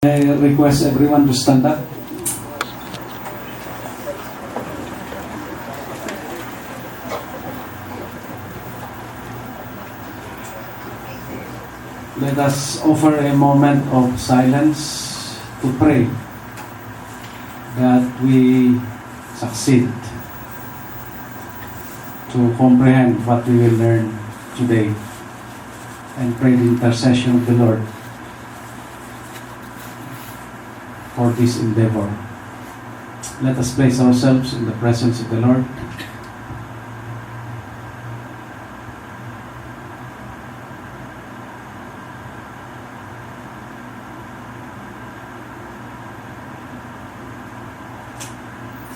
I request everyone to stand up. Let us offer a moment of silence to pray that we succeed to comprehend what we will learn today and pray the intercession of the Lord for this endeavor. Let us place ourselves in the presence of the Lord.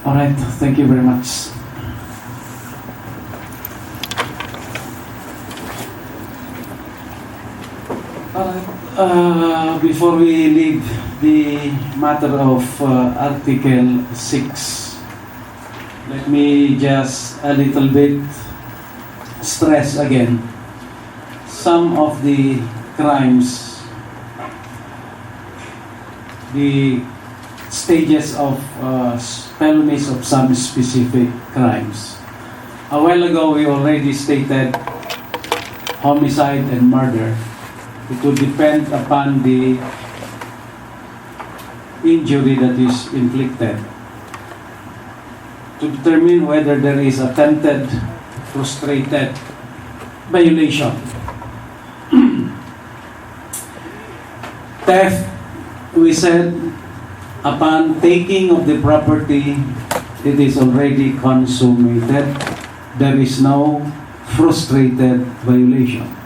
All right, thank you very much. All right, before we leave the matter of Article 6, let me just a little bit stress again some of the crimes, the stages of felonies of some specific crimes. A while ago, we already stated homicide and murder. It would depend upon the injury that is inflicted to determine whether there is attempted, frustrated violation. Theft, we said, upon taking of the property, it is already consummated. There is no frustrated violation.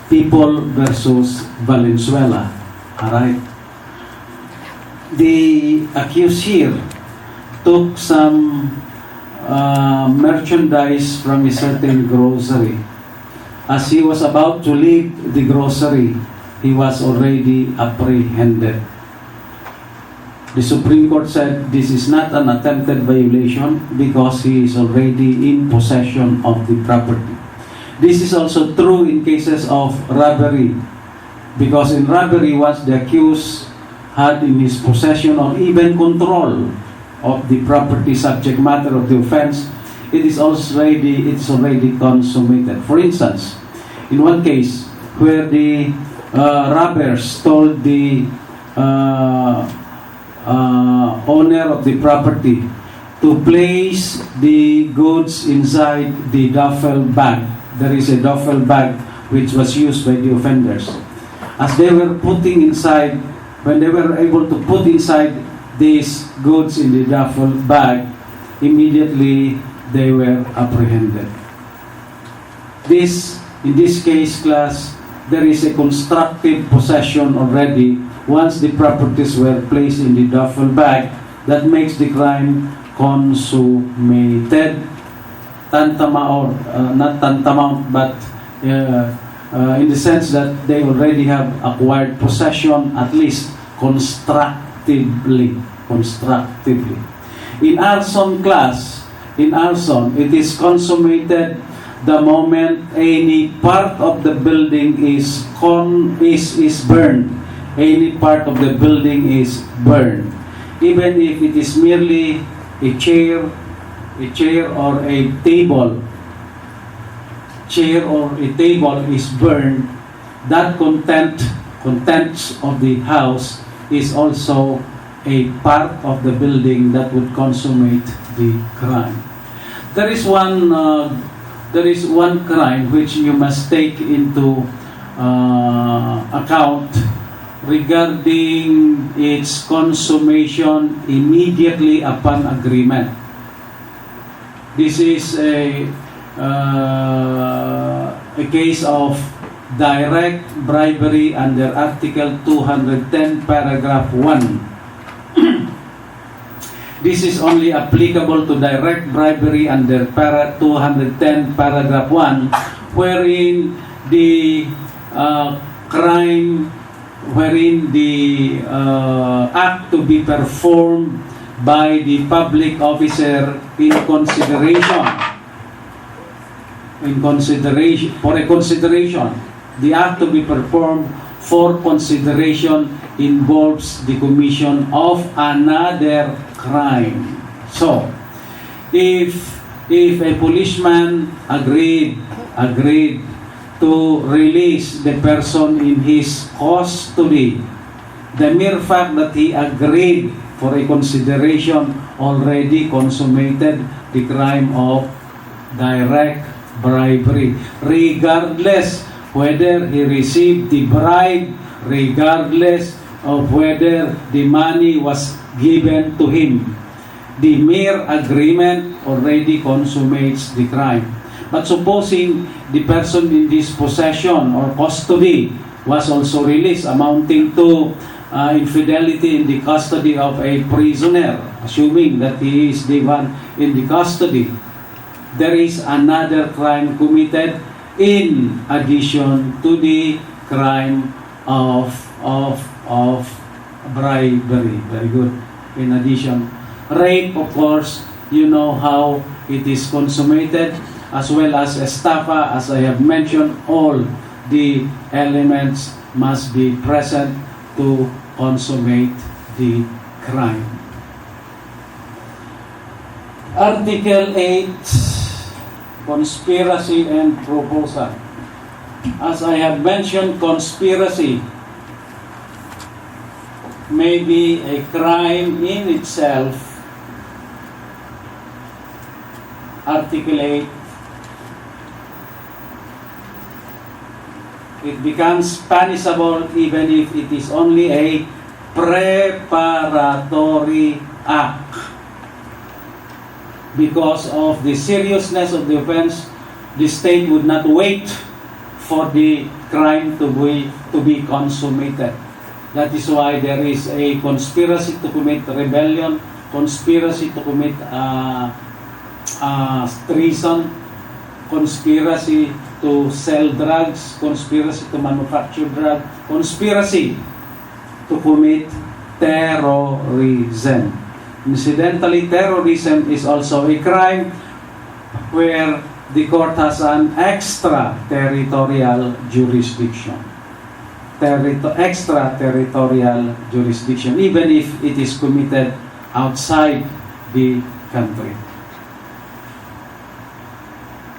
People versus Valenzuela. Alright. The accused here took some merchandise from a certain grocery. As he was about to leave the grocery, he was already apprehended. The Supreme Court said this is not an attempted violation because he is already in possession of the property. This is also true in cases of robbery, because in robbery, once the accused had in his possession or even control of the property subject matter of the offense, it is already consummated. For instance, in one case where the robbers told the owner of the property to place the goods inside the duffel bag. There is a duffel bag which was used by the offenders. As they were putting inside, when they were able to put inside these goods in the duffel bag, immediately they were apprehended. In this case, class, there is a constructive possession already once the properties were placed in the duffel bag. That makes the crime consummated. Tantamount, not tantamount, but in the sense that they already have acquired possession, at least constructively. In arson class, it is consummated the moment any part of the building is burned. Any part of the building is burned. Even if it is merely a chair or a table is burned, that contents of the house is also a part of the building that would consummate the crime. There is one crime which you must take into account regarding its consummation immediately upon agreement. This is a case of direct bribery under Article 210, Paragraph 1. This is only applicable to direct bribery under 210, Paragraph 1, wherein the crime, wherein the act to be performed by the public officer for a consideration, the act to be performed for consideration involves the commission of another crime. So, if a policeman agreed to release the person in his custody, the mere fact that he agreed for a consideration already consummated the crime of direct bribery, regardless whether he received the bribe, regardless of whether the money was given to him. The mere agreement already consummates the crime. But supposing the person in this possession or custody was also released, amounting to infidelity in the custody of a prisoner, assuming that he is the one in the custody, there is another crime committed in addition to the crime of bribery. Very good. In addition, rape, of course, you know how it is consummated, as well as estafa, as I have mentioned, all the elements must be present to consummate the crime. Article 8, conspiracy and proposal. As I have mentioned, conspiracy may be a crime in itself. Article 8, it becomes punishable even if it is only a preparatory act. Because of the seriousness of the offense, the state would not wait for the crime to be consummated. That is why there is a conspiracy to commit rebellion, conspiracy to commit treason, conspiracy to sell drugs, conspiracy to manufacture drugs, conspiracy to commit terrorism. Incidentally, terrorism is also a crime where the court has an extraterritorial jurisdiction. Extraterritorial jurisdiction, even if it is committed outside the country.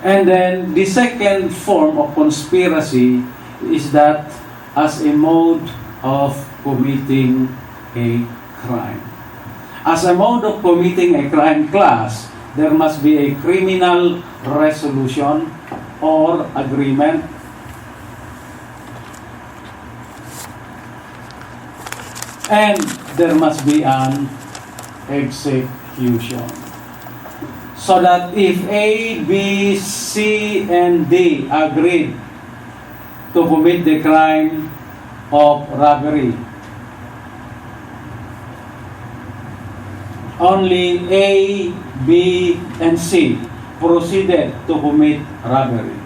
And then the second form of conspiracy is that as a mode of committing a crime. As a mode of committing a crime class, there must be a criminal resolution or agreement, and there must be an execution. So that if A, B, C, and D agreed to commit the crime of robbery, only A, B, and C proceeded to commit robbery.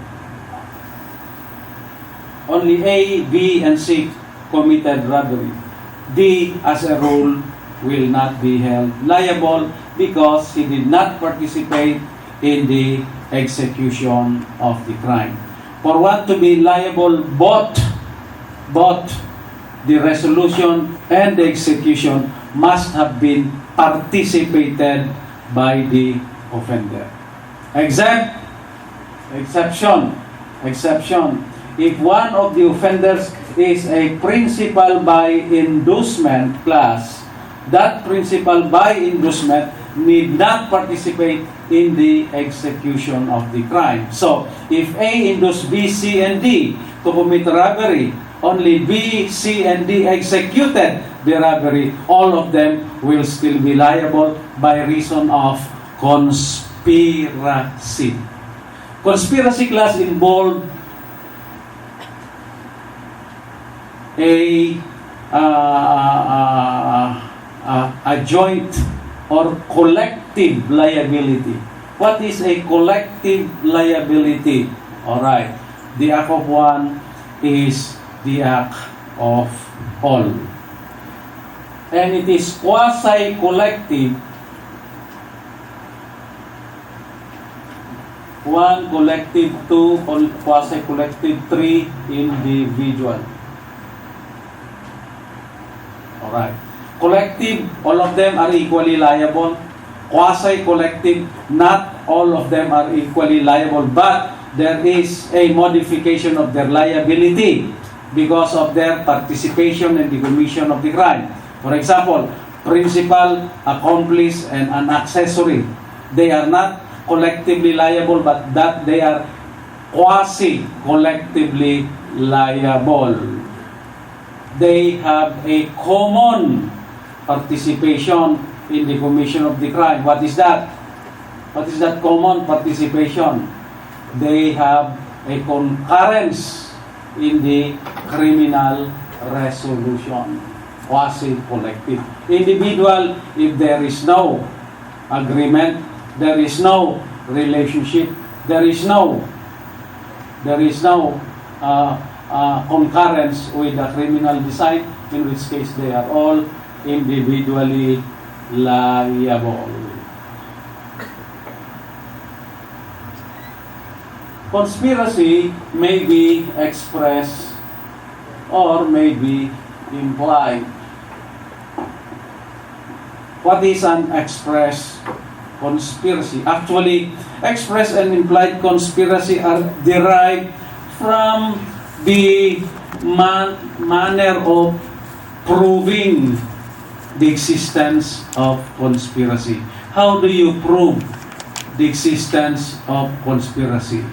Only A, B, and C committed robbery. D, as a rule, will not be held liable because he did not participate in the execution of the crime. For one to be liable, both the resolution and the execution must have been participated by the offender. Exception. If one of the offenders is a principal by inducement class, that principal by inducement need not participate in the execution of the crime. So, if A induced B, C, and D to commit robbery, only B, C, and D executed the robbery, all of them will still be liable by reason of conspiracy. Conspiracy class involved a joint or collective liability. What is a collective liability? Alright, the act of one is the act of all. And it is quasi-collective. One, collective. Two, quasi-collective. Three, individual. Alright. Collective, all of them are equally liable. Quasi-collective, not all of them are equally liable, but there is a modification of their liability because of their participation in the commission of the crime. For example, principal, accomplice, and an accessory. They are not collectively liable, but that they are quasi-collectively liable. They have a common participation in the commission of the crime. What is that? What is that common participation? They have a concurrence in the criminal resolution. Quasi-collective. Individual, if there is no agreement, there is no relationship, there is no concurrence with the criminal design, in which case they are all individually liable. Conspiracy may be expressed or may be implied. What is an express conspiracy? Actually, express and implied conspiracy are derived from the manner of proving the existence of conspiracy. How do you prove the existence of conspiracy?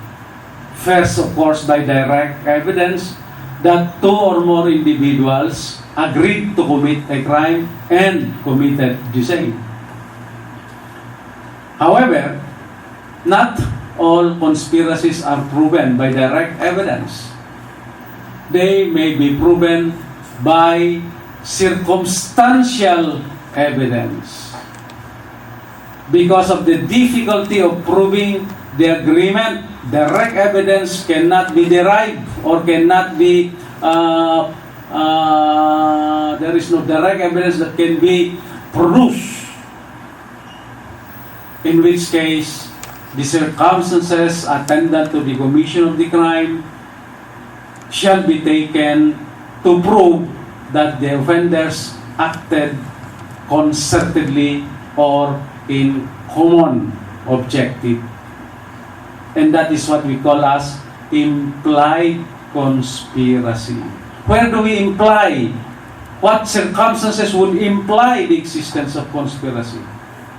First, of course, by direct evidence that two or more individuals agreed to commit a crime and committed the same. However, not all conspiracies are proven by direct evidence. They may be proven by circumstantial evidence. Because of the difficulty of proving the agreement, direct evidence cannot be derived or cannot be, there is no direct evidence that can be produced. In which case, the circumstances attendant to the commission of the crime shall be taken to prove that the offenders acted concertedly or in common objective. And that is what we call as implied conspiracy. Where do we imply? What circumstances would imply the existence of conspiracy?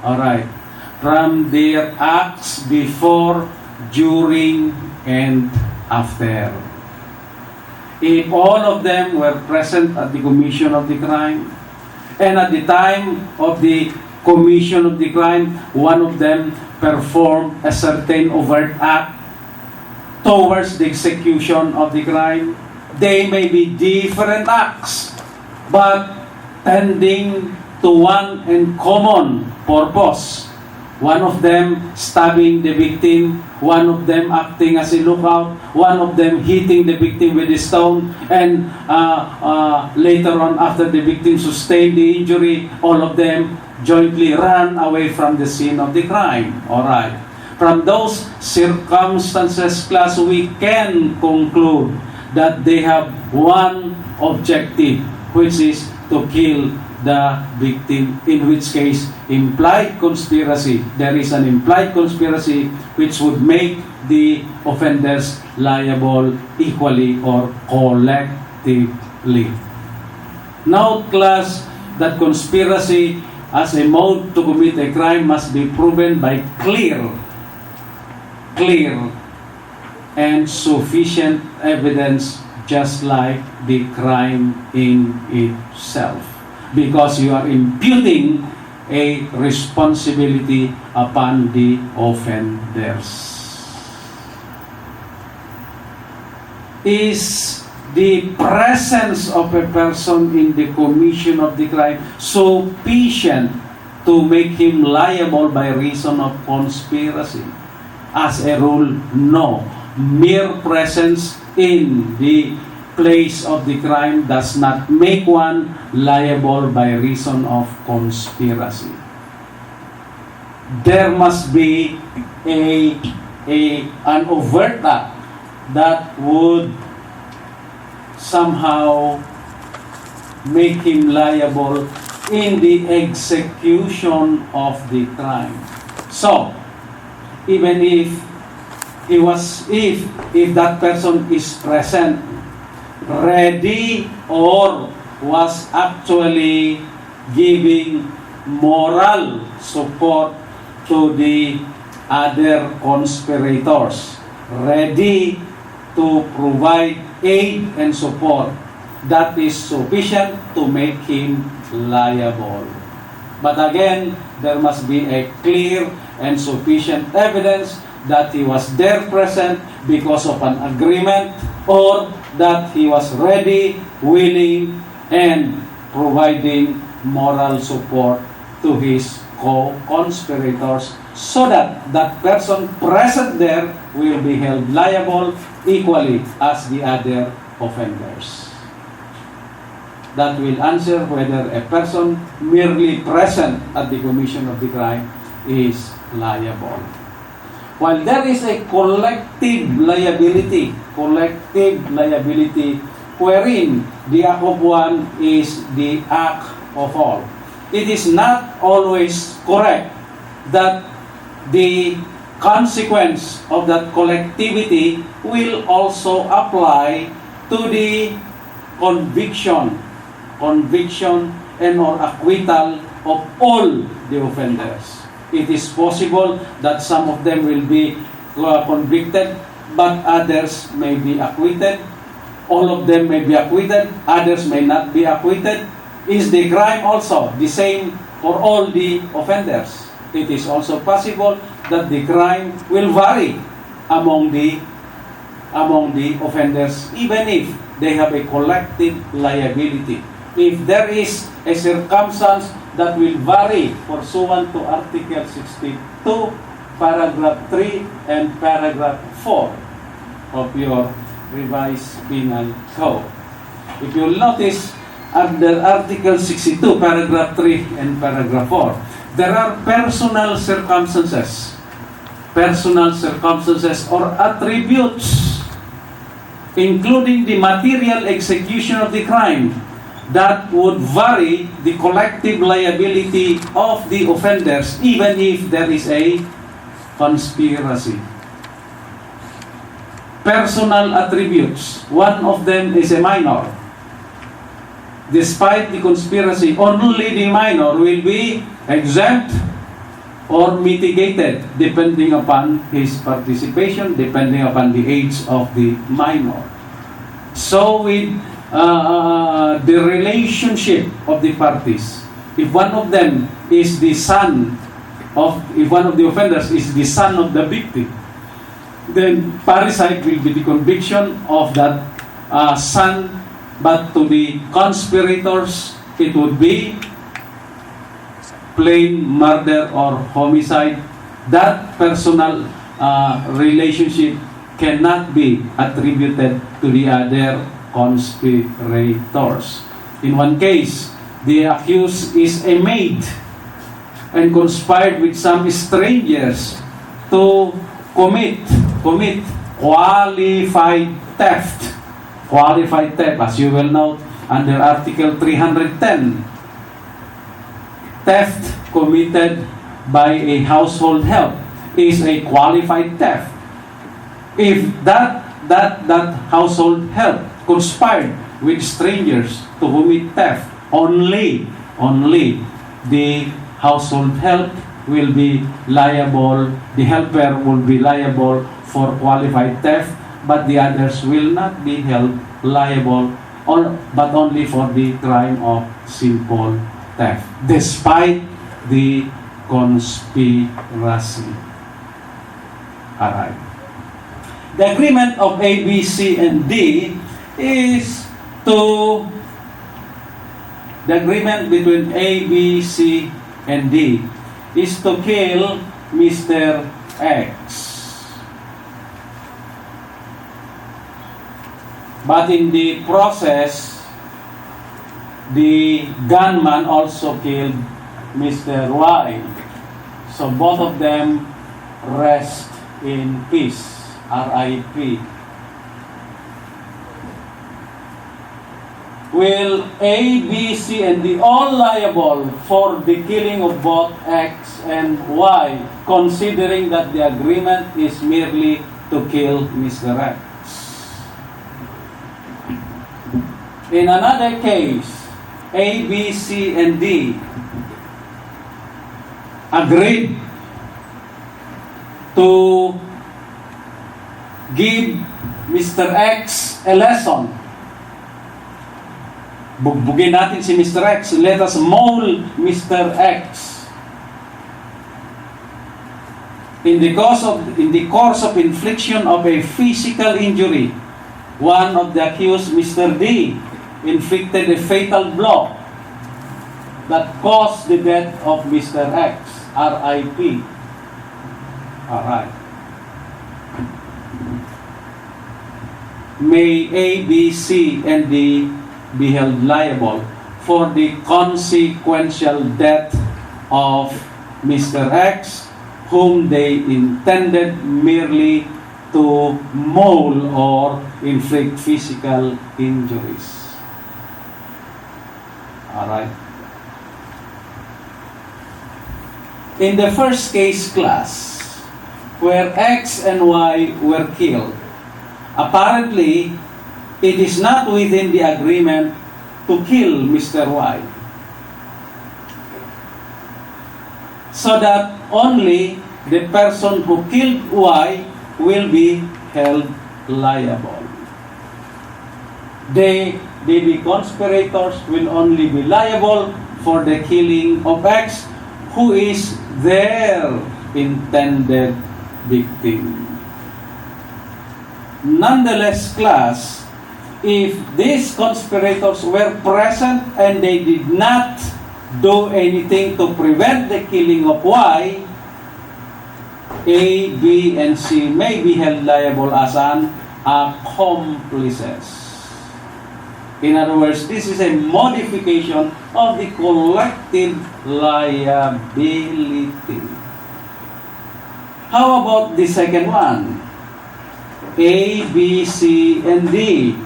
Alright. From their acts before, during, and after. If all of them were present at the commission of the crime, and at the time of the commission of the crime, one of them performed a certain overt act towards the execution of the crime, they may be different acts, but tending to one and common purpose. One of them stabbing the victim, one of them acting as a lookout, one of them hitting the victim with a stone, and later on, after the victim sustained the injury, all of them jointly ran away from the scene of the crime. Alright. From those circumstances, class, we can conclude that they have one objective, which is to kill the victim, in which case, implied conspiracy. There is an implied conspiracy which would make the offenders liable equally or collectively. Note, class, that conspiracy as a mode to commit a crime must be proven by clear and sufficient evidence, just like the crime in itself. Because you are imputing a responsibility upon the offenders. Is the presence of a person in the commission of the crime sufficient to make him liable by reason of conspiracy? As a rule, no. Mere presence in the place of the crime does not make one liable by reason of conspiracy. There must be an overt act that would somehow make him liable in the execution of the crime. So, even if that person is present, ready, or was actually giving moral support to the other conspirators, ready to provide aid and support, that is sufficient to make him liable. But again, there must be a clear and sufficient evidence that he was there present because of an agreement, or that he was ready, willing, and providing moral support to his co-conspirators, so that that person present there will be held liable equally as the other offenders. That will answer whether a person merely present at the commission of the crime is liable. While there is a collective liability wherein the act of one is the act of all, it is not always correct that the consequence of that collectivity will also apply to the conviction and or acquittal of all the offenders. It is possible that some of them will be convicted, but others may be acquitted. All of them may be acquitted, others may not be acquitted. Is the crime also the same for all the offenders? It is also possible that the crime will vary among the offenders, even if they have a collective liability. If there is a circumstance that will vary pursuant to Article 62, Paragraph 3, and Paragraph 4 of your revised penal code. If you'll notice, under Article 62, Paragraph 3, and Paragraph 4, there are personal circumstances or attributes, including the material execution of the crime, that would vary the collective liability of the offenders, even if there is a conspiracy. Personal attributes. One of them is a minor. Despite the conspiracy, only the minor will be exempt or mitigated depending upon his participation, depending upon the age of the minor. So with the relationship of the parties, if one of them is the son of, if one of the offenders is the son of the victim, then parricide will be the conviction of that son, but to the conspirators, it would be plain murder or homicide. That personal relationship cannot be attributed to the other conspirators. In one case, the accused is a maid and conspired with some strangers to commit qualified theft. Qualified theft, as you will note, under Article 310, theft committed by a household help is a qualified theft. If that household help conspired with strangers to commit theft, only the household help will be liable, the helper will be liable for qualified theft, but the others will not be held liable, but only for the crime of simple theft, despite the conspiracy. Alright. The agreement of A, B, C, and D is to, the agreement between A, B, C, and D is to kill Mr. X. But in the process, the gunman also killed Mr. Y. So both of them rest in peace. R.I.P. will A, B, C, and D all liable for the killing of both X and Y, considering that the agreement is merely to kill Mr. X? In another case, A, B, C, and D agreed to give Mr. X a lesson. Bugbugin natin si Mr. X. Let us maul Mr. X. In the course of infliction of a physical injury, one of the accused, Mr. D, inflicted a fatal blow that caused the death of Mr. X, R.I.P. Alright. May A, B, C, and D be held liable for the consequential death of Mr. X, whom they intended merely to maul or inflict physical injuries. Alright. In the first case class, where X and Y were killed, apparently, it is not within the agreement to kill Mr. Y. So that only the person who killed Y will be held liable. The conspirators will only be liable for the killing of X, who is their intended victim. Nonetheless, class, if these conspirators were present and they did not do anything to prevent the killing of Y, A, B, and C may be held liable as an accomplices. In other words, this is a modification of the collective liability. How about the second one? A, B, C, and D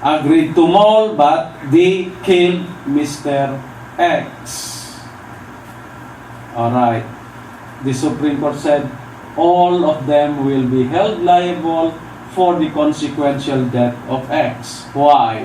agreed to maul, but they killed Mr. X. Alright. The Supreme Court said all of them will be held liable for the consequential death of X. Why?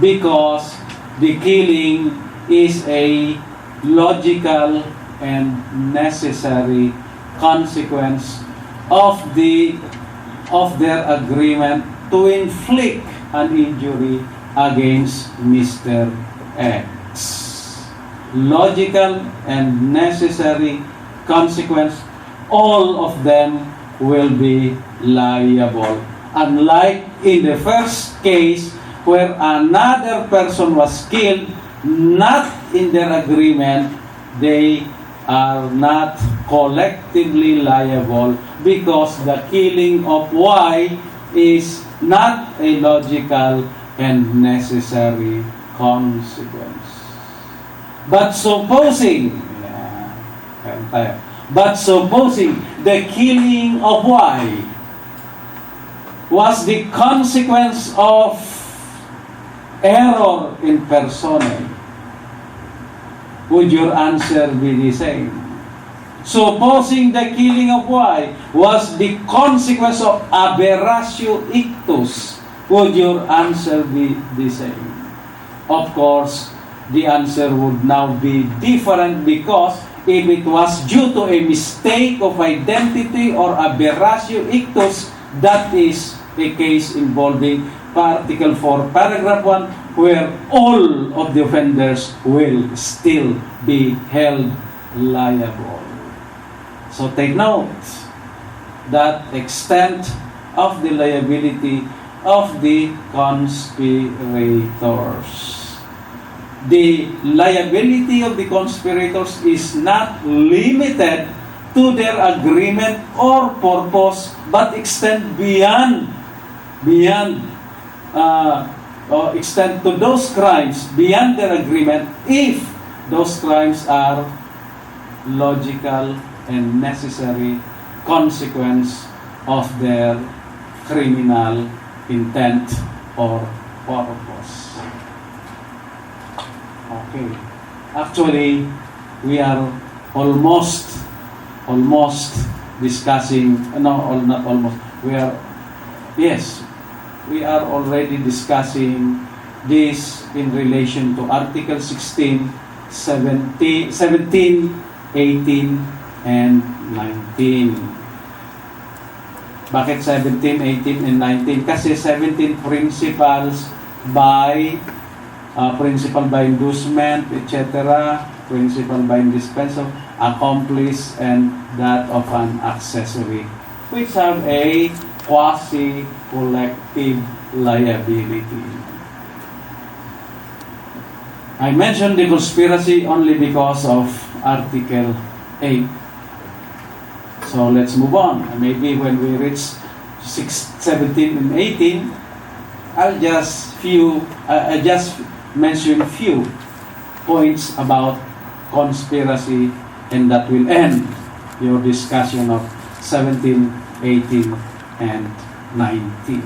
Because the killing is a logical and necessary consequence of their agreement to inflict an injury against Mr. X. Logical and necessary consequence, all of them will be liable. Unlike in the first case where another person was killed, not in their agreement, they are not collectively liable because the killing of Y is not a logical and necessary consequence. But supposing the killing of Y was the consequence of error in persona, would your answer be the same? Supposing the killing of Y was the consequence of aberratio ictus, would your answer be the same? Of course, the answer would now be different, because if it was due to a mistake of identity or aberratio ictus, that is a case involving Article 4, Paragraph 1, where all of the offenders will still be held liable. So take note that extent of the liability of the conspirators. The liability of the conspirators is not limited to their agreement or purpose, but extend extend to those crimes beyond their agreement if those crimes are logical and necessary consequence of their criminal intent or purpose. Okay. Actually, we are almost discussing, not almost, we are already discussing this in relation to Article 16, 17, 18, and 19. Bakit 17, 18, and 19? Kasi 17 principles by principle by inducement, etc., principle by indispensable, accomplice, and that of an accessory, which have a quasi-collective liability. I mentioned the conspiracy only because of Article 8. So let's move on. Maybe when we reach 17 and 18, I'll just mention few points about conspiracy, and that will end your discussion of 17, 18, and 19.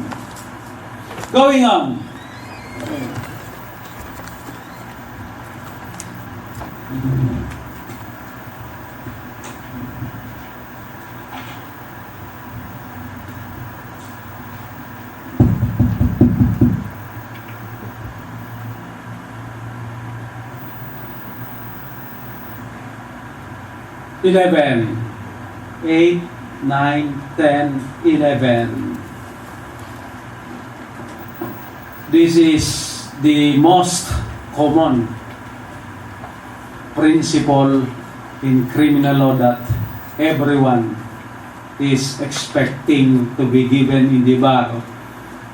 Going on. Eleven, 8, 9, 10, 11. This is the most common principle in criminal law that everyone is expecting to be given in the bar.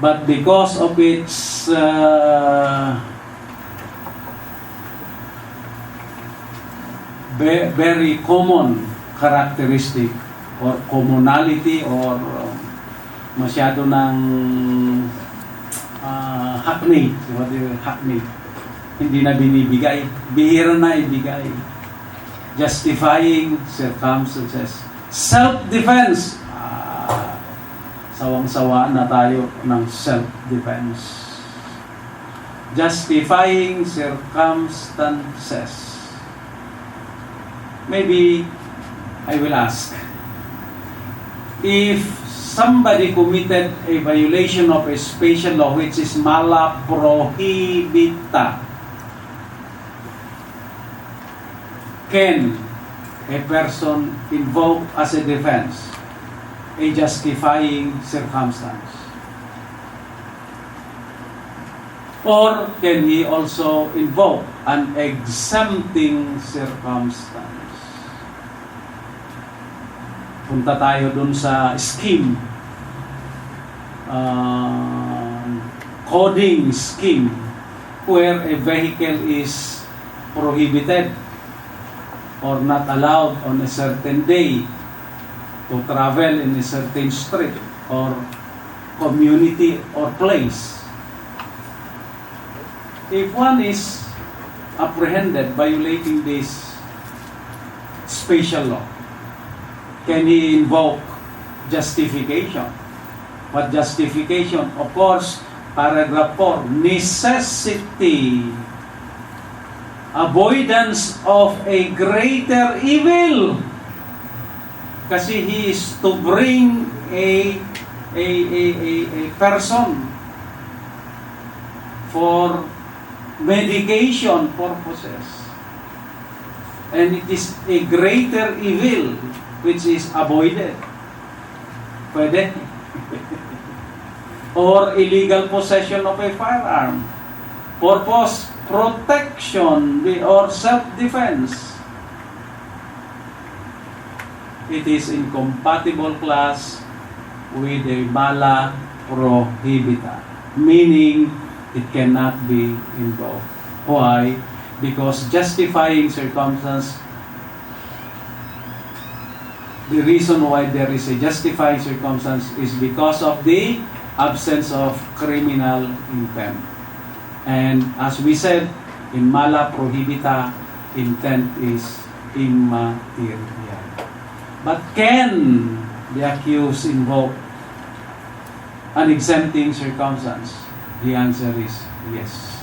But because of its very common characteristic or commonality or masyado ng hackney, hindi na binibigay, bihira na ibigay. Justifying circumstances, self-defense, sawang-sawa na tayo ng self-defense. Justifying circumstances. Maybe I will ask, if somebody committed a violation of a special law which is mala prohibita, can a person invoke as a defense a justifying circumstance? Or can he also invoke an exempting circumstance? Punta tayo dun sa scheme, coding scheme, where a vehicle is prohibited or not allowed on a certain day to travel in a certain street or community or place. If one is apprehended violating this special law, can he invoke justification? What justification? Of course, paragraph 4, necessity, avoidance of a greater evil. Kasi he is to bring a person for medication purposes. And it is a greater evil which is avoided. Pwede. Or illegal possession of a firearm. Purpose, protection, or self-defense. It is incompatible class with a mala prohibita. Meaning, it cannot be invoked. Why? Because justifying circumstance, the reason why there is a justifying circumstance is because of the absence of criminal intent. And as we said, in mala prohibita, intent is immaterial. But can the accused invoke an exempting circumstance? The answer is yes.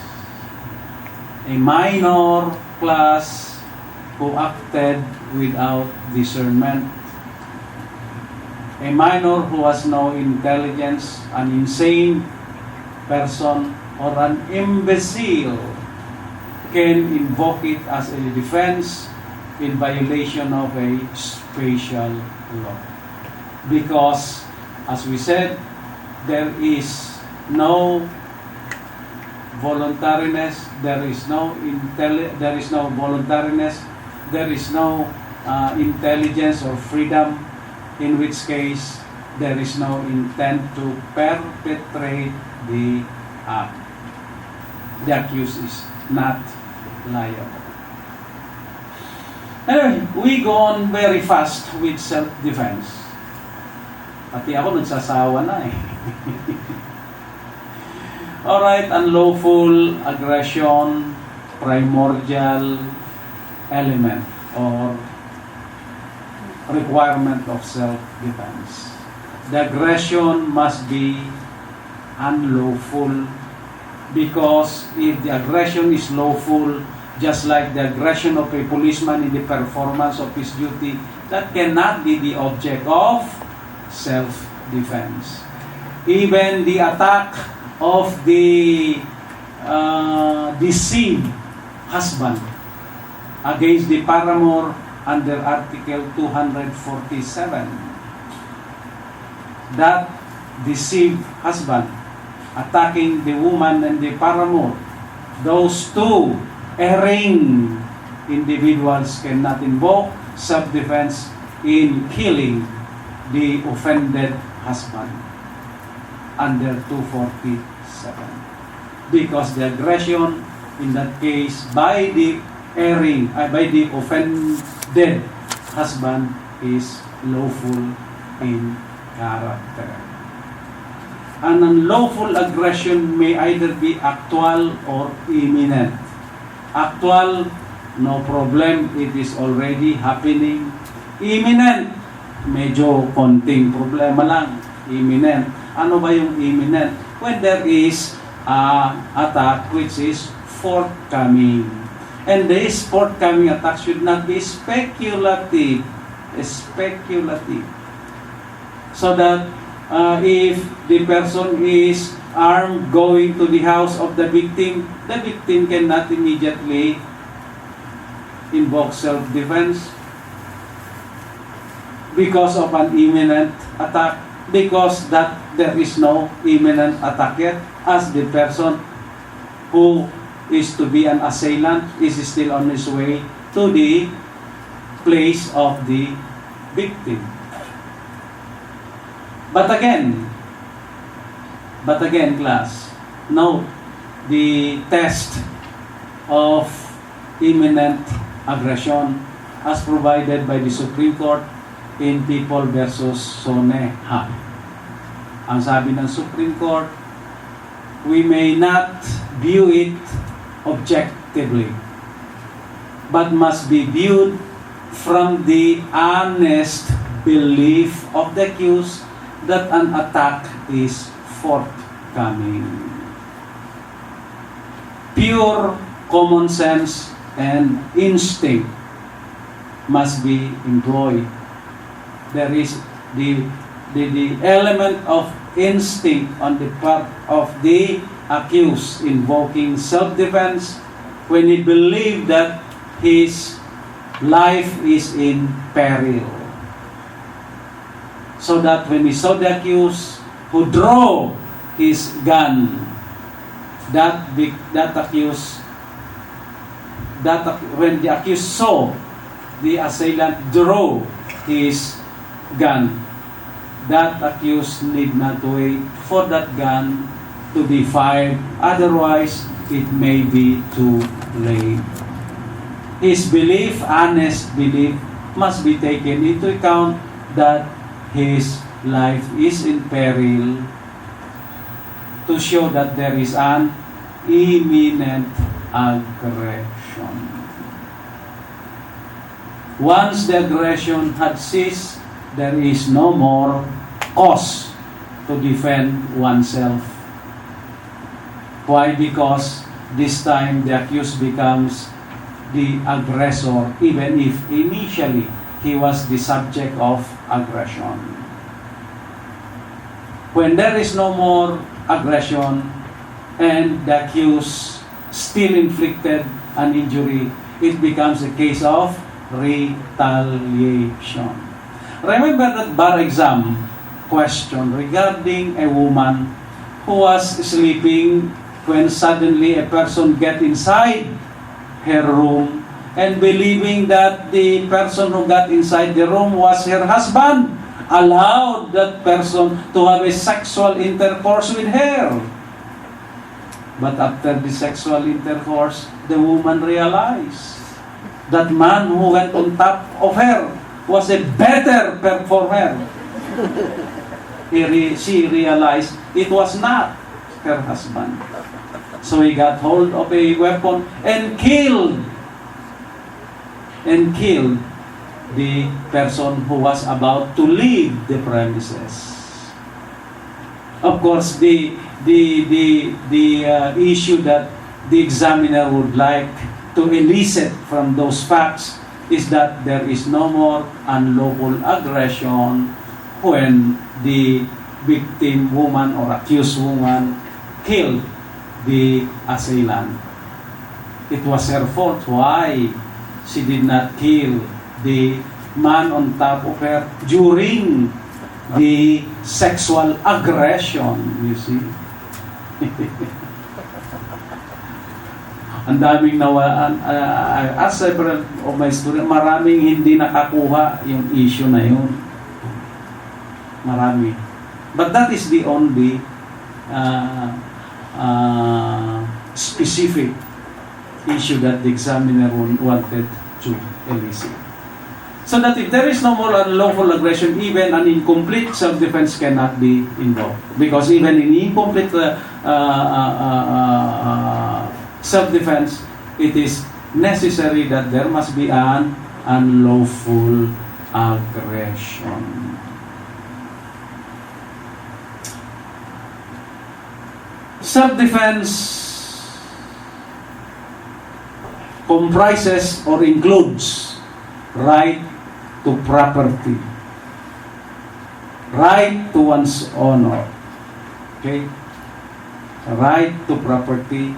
A minor class who acted without discernment, a minor who has no intelligence, an insane person, or an imbecile can invoke it as a defense in violation of a special law. Because, as we said, there is no voluntariness, there is no voluntariness, there is no intelligence or freedom, in which case there is no intent to perpetrate the act. The accused is not liable. Anyway, we go on very fast with self-defense. Pati ako nagsasawa na eh. Alright, unlawful aggression, primordial element or requirement of self-defense. The aggression must be unlawful, because if the aggression is lawful, just like the aggression of a policeman in the performance of his duty, that cannot be the object of self-defense. Even the attack of the deceived husband against the paramour under Article 247. That deceived husband attacking the woman and the paramour, those two erring individuals cannot invoke self-defense in killing the offended husband under 247, because the aggression in that case by the offended husband is lawful in character. An unlawful aggression may either be actual or imminent. Actual, no problem, it is already happening. Imminent, medyo konting problema lang. Imminent. Ano ba yung imminent? When there is attack which is forthcoming. And this forthcoming attack should not be speculative. Speculative. So that if the person is armed going to the house of the victim cannot immediately invoke self-defense because of an imminent attack, because that there is no imminent attack yet, as the person who is to be an assailant is still on his way to the place of the victim. But again, class, note the test of imminent aggression as provided by the Supreme Court in People versus Soneha. Ang sabi ng Supreme Court, we may not view it objectively, but must be viewed from the honest belief of the accused that an attack is forthcoming. Pure common sense and instinct must be employed. There is the element of instinct on the part of the accused invoking self-defense when he believes that his life is in peril. So that when he saw the accused who draw his gun, when the accused saw the assailant draw his gun, that accused need not wait for that gun to be fired, otherwise it may be too late. His belief, honest belief, must be taken into account that his life is in peril to show that there is an imminent aggression. Once the aggression had ceased, there is no more cause to defend oneself. Why? Because this time the accused becomes the aggressor, even if initially he was the subject of aggression. When there is no more aggression and the accused still inflicted an injury, it becomes a case of retaliation. Remember that bar exam question regarding a woman who was sleeping when suddenly a person get inside her room and believing that the person who got inside the room was her husband, allowed that person to have a sexual intercourse with her. But after the sexual intercourse, the woman realized that man who went on top of her was a better performer. She realized it was not her husband. So he got hold of a weapon and killed the person who was about to leave the premises. Of course, the issue that the examiner would like to elicit from those facts is that there is no more unlawful aggression when the victim woman or accused woman killed the assailant. It was her fault. Why she did not kill the man on top of her during the sexual aggression, you see? Ang daming nawaan. As several of my students, maraming hindi nakakuha yung issue na yun. Marami. But that is the only specific issue that the examiner wanted to elicit. So that if there is no more unlawful aggression, even an incomplete self-defense cannot be invoked. Because even in incomplete self-defense, it is necessary that there must be an unlawful aggression. Self-defense comprises or includes right to property, right to one's honor. Okay? Right to property.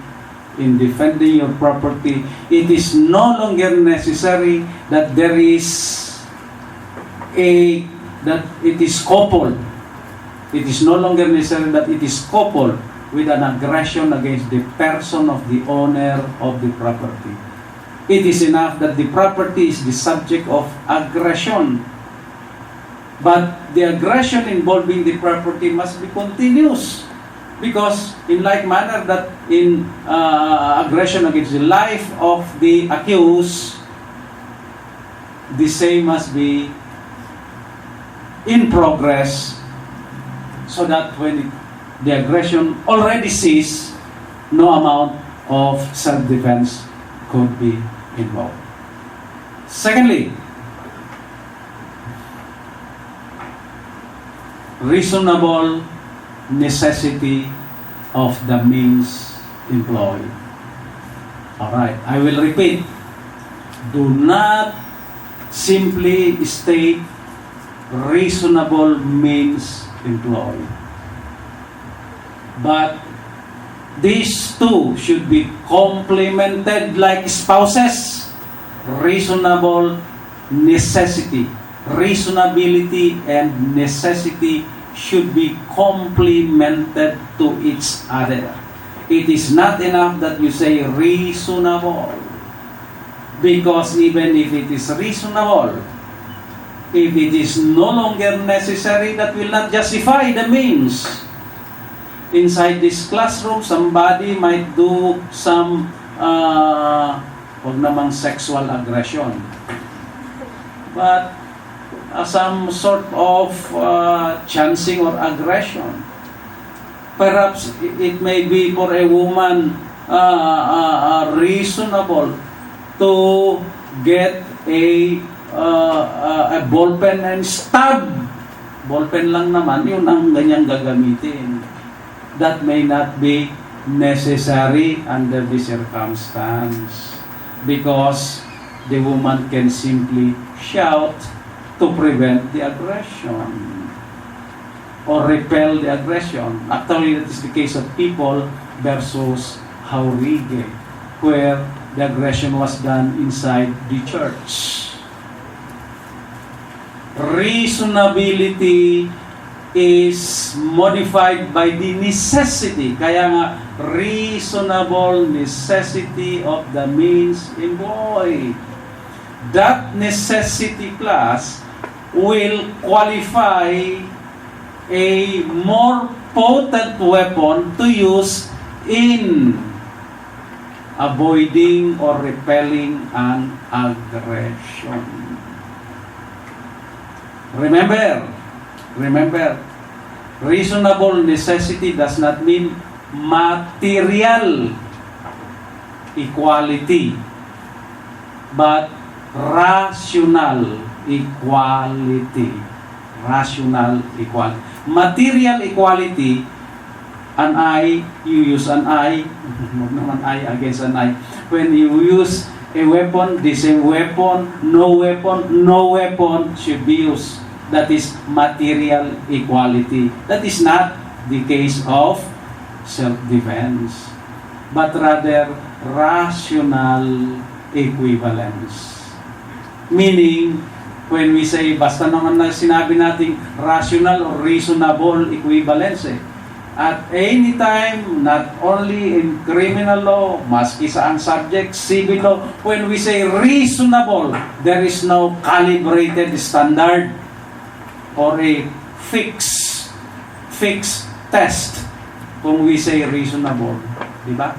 In defending your property, it is no longer necessary that there is that it is coupled. It is no longer necessary that it is coupled with an aggression against the person of the owner of the property. It is enough that the property is the subject of aggression. But the aggression involving the property must be continuous. Because in like manner that in aggression against the life of the accused, the same must be in progress so that when the aggression already ceased, no amount of self-defense could be involved. Secondly, reasonable necessity of the means employed. Alright, I will repeat. Do not simply state reasonable means employed. But these two should be complemented like spouses. Reasonable necessity. Reasonability and necessity should be complemented to each other. It is not enough that you say reasonable, because even if it is reasonable, if it is no longer necessary, that will not justify the means. Inside this classroom, somebody might do some wag namang sexual aggression, but some sort of chancing or aggression. Perhaps it may be for a woman reasonable to get a ball pen and stab. Ball pen lang naman, yun ang ganyang gagamitin. That may not be necessary under the circumstance, because the woman can simply shout to prevent the aggression or repel the aggression. Actually, that is the case of people versus Haurige, where the aggression was done inside the church. Reasonability is modified by the necessity. Kaya nga, reasonable necessity of the means employed. That necessity class will qualify a more potent weapon to use in avoiding or repelling an aggression. Remember, reasonable necessity does not mean material equality, but rational equality. Rational equality. Material equality, an eye, you use an eye, not an eye against an eye. When you use a weapon, the same weapon, no weapon should be used. That is material equality. That is not the case of self-defense, but rather rational equivalence. Meaning, when we say, basta naman na sinabi natin rational or reasonable equivalence, at any time, not only in criminal law, maski sa ang subject, civil law, when we say reasonable, there is no calibrated standard or a fixed test kung we say reasonable. Diba?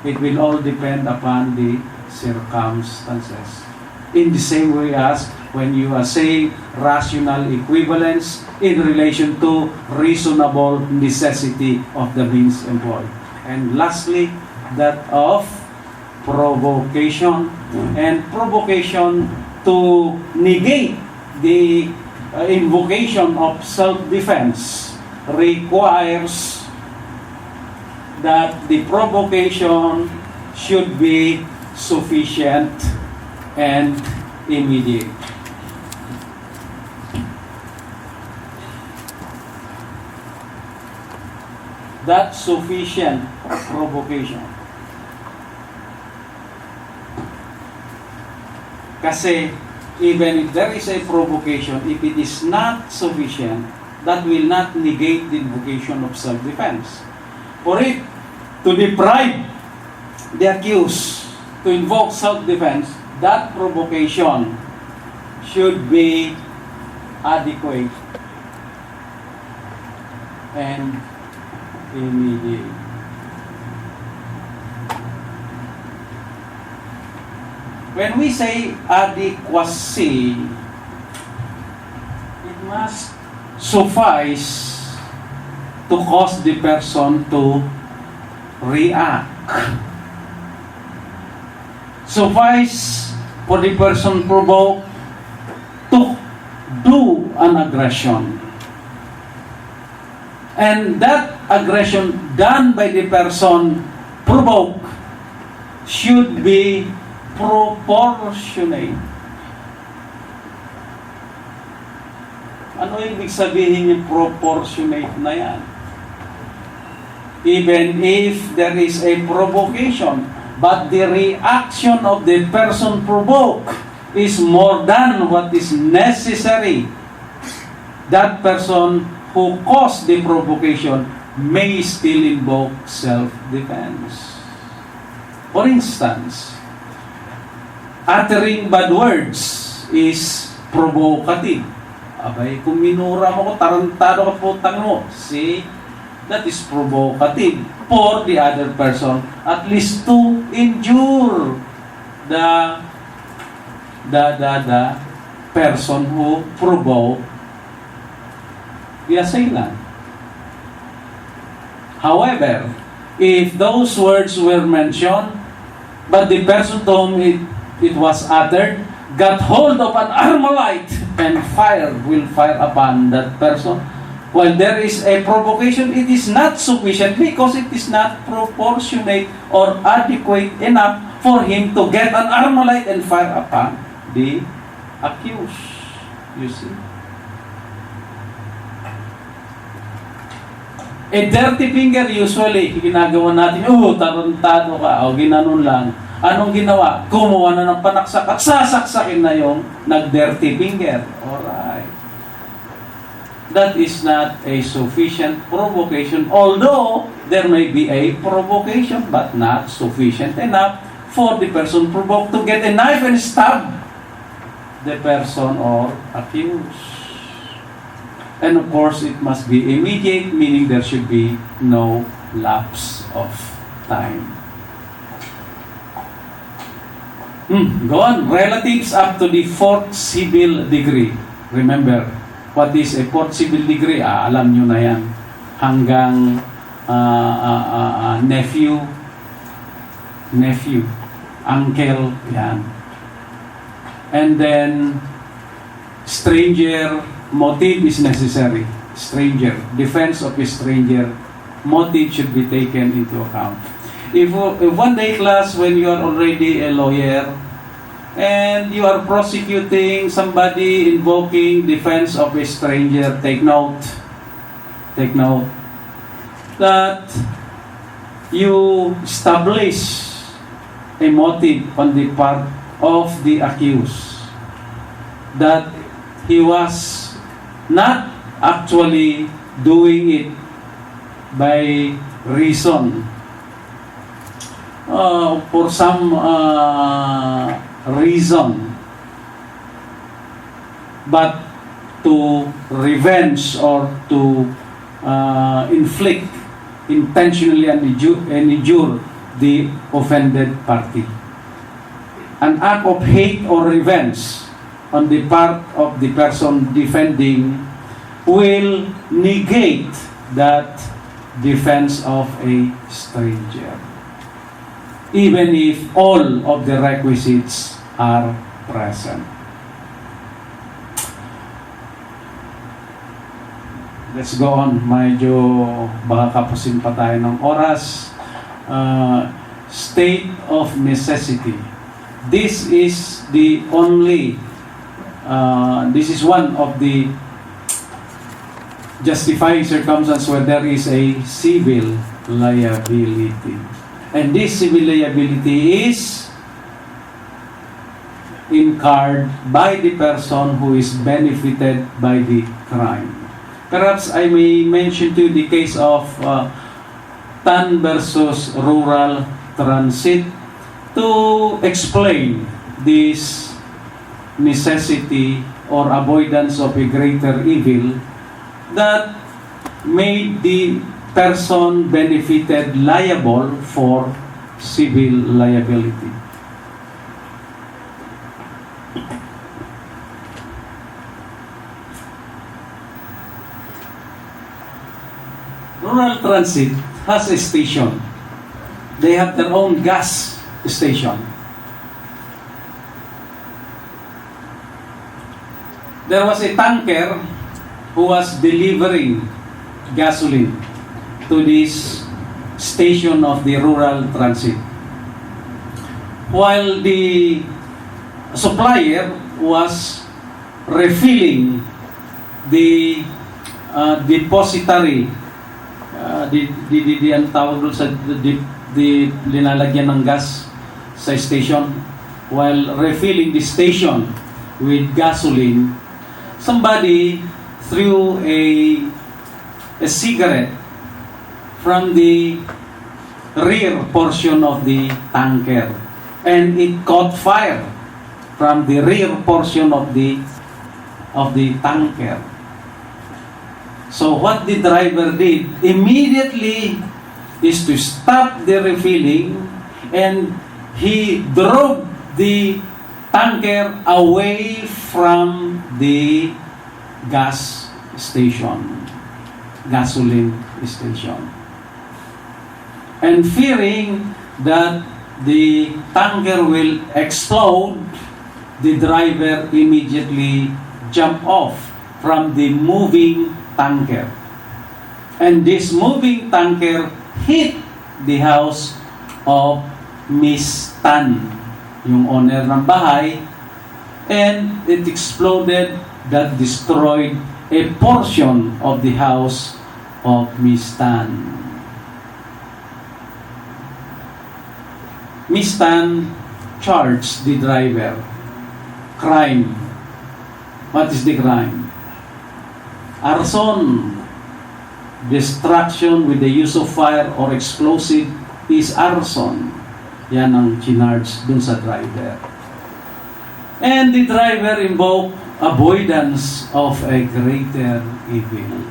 It will all depend upon the circumstances. In the same way as when you are saying rational equivalence in relation to reasonable necessity of the means employed. And lastly, that of provocation. And provocation to negate the invocation of self-defense requires that the provocation should be sufficient and immediate. That sufficient provocation. Kasi even if there is a provocation, if it is not sufficient, that will not negate the invocation of self-defense. For it to deprive the accused to invoke self-defense, that provocation should be adequate and immediate. When we say adequacy, it must suffice to cause the person to react. Suffice for the person provoked to do an aggression. And that aggression done by the person provoked should be proportionate. Ano ibig sabihin yung proportionate na yan? Even if there is a provocation, but the reaction of the person provoked is more than what is necessary, that person who caused the provocation may still invoke self-defense. For instance, uttering bad words is provocative. Abay, kung minura mo ko, tarantado ka putang mo. See? That is provocative for the other person, at least to injure the person who provoked the assailant. However, if those words were mentioned, but the person to whom it was uttered got hold of an armalite and will fire upon that person, While there is a provocation, it is not sufficient because it is not proportionate or adequate enough for him to get an armalite and fire upon the accused. You see? A dirty finger usually, ginagawa natin, tarantado ka, o ginanon lang. Anong ginawa? Kumuha na ng panaksak at sasaksakin na yung nag-dirty finger. Alright. That is not a sufficient provocation, although there may be a provocation, but not sufficient enough for the person provoked to get a knife and stab the person or accused. And of course, it must be immediate, meaning there should be no lapse of time. Go on. Relatives up to the 4th civil degree. Remember, what is a 4th civil degree? Alam nyo na yan. Hanggang nephew, uncle, yan. And then, stranger, motive is necessary. Stranger, defense of a stranger, motive should be taken into account. If one day class, when you are already a lawyer and you are prosecuting somebody invoking defense of a stranger, take note that you establish a motive on the part of the accused that he was not actually doing it by reason for some reason, but to revenge or to inflict intentionally and injure the offended party. An act of hate or revenge on the part of the person defending will negate that defense of a stranger, even if all of the requisites are present. Let's go on. Medyo baka kapusin pa tayo ng oras. State of necessity. This is the only, this is one of the justifying circumstances where there is a civil liability. And this civil liability is incurred by the person who is benefited by the crime. Perhaps I may mention to you the case of Tan versus Rural Transit to explain this necessity or avoidance of a greater evil that made the person benefited liable for civil liability. Rural Transit has a station. They have their own gas station. There was a tanker who was delivering gasoline to this station of the Rural Transit, while the supplier was refilling the depository, ang tawag doon sa linalagyan ng gas sa station. While refilling the station with gasoline, somebody threw a cigarette from the rear portion of the tanker, and it caught fire from the rear portion of the tanker. So what the driver did immediately is to stop the refilling, and he drove the tanker away from the gas station, gasoline station. And fearing that the tanker will explode, the driver immediately jumped off from the moving tanker. And this moving tanker hit the house of Miss Tan, yung owner ng bahay, and it exploded that destroyed a portion of the house of Miss Tan. Miss Tan charged the driver. Crime. What is the crime? Arson. Destruction with the use of fire or explosive is arson. Yan ang chinarge dun sa driver. And the driver invoked avoidance of a greater evil.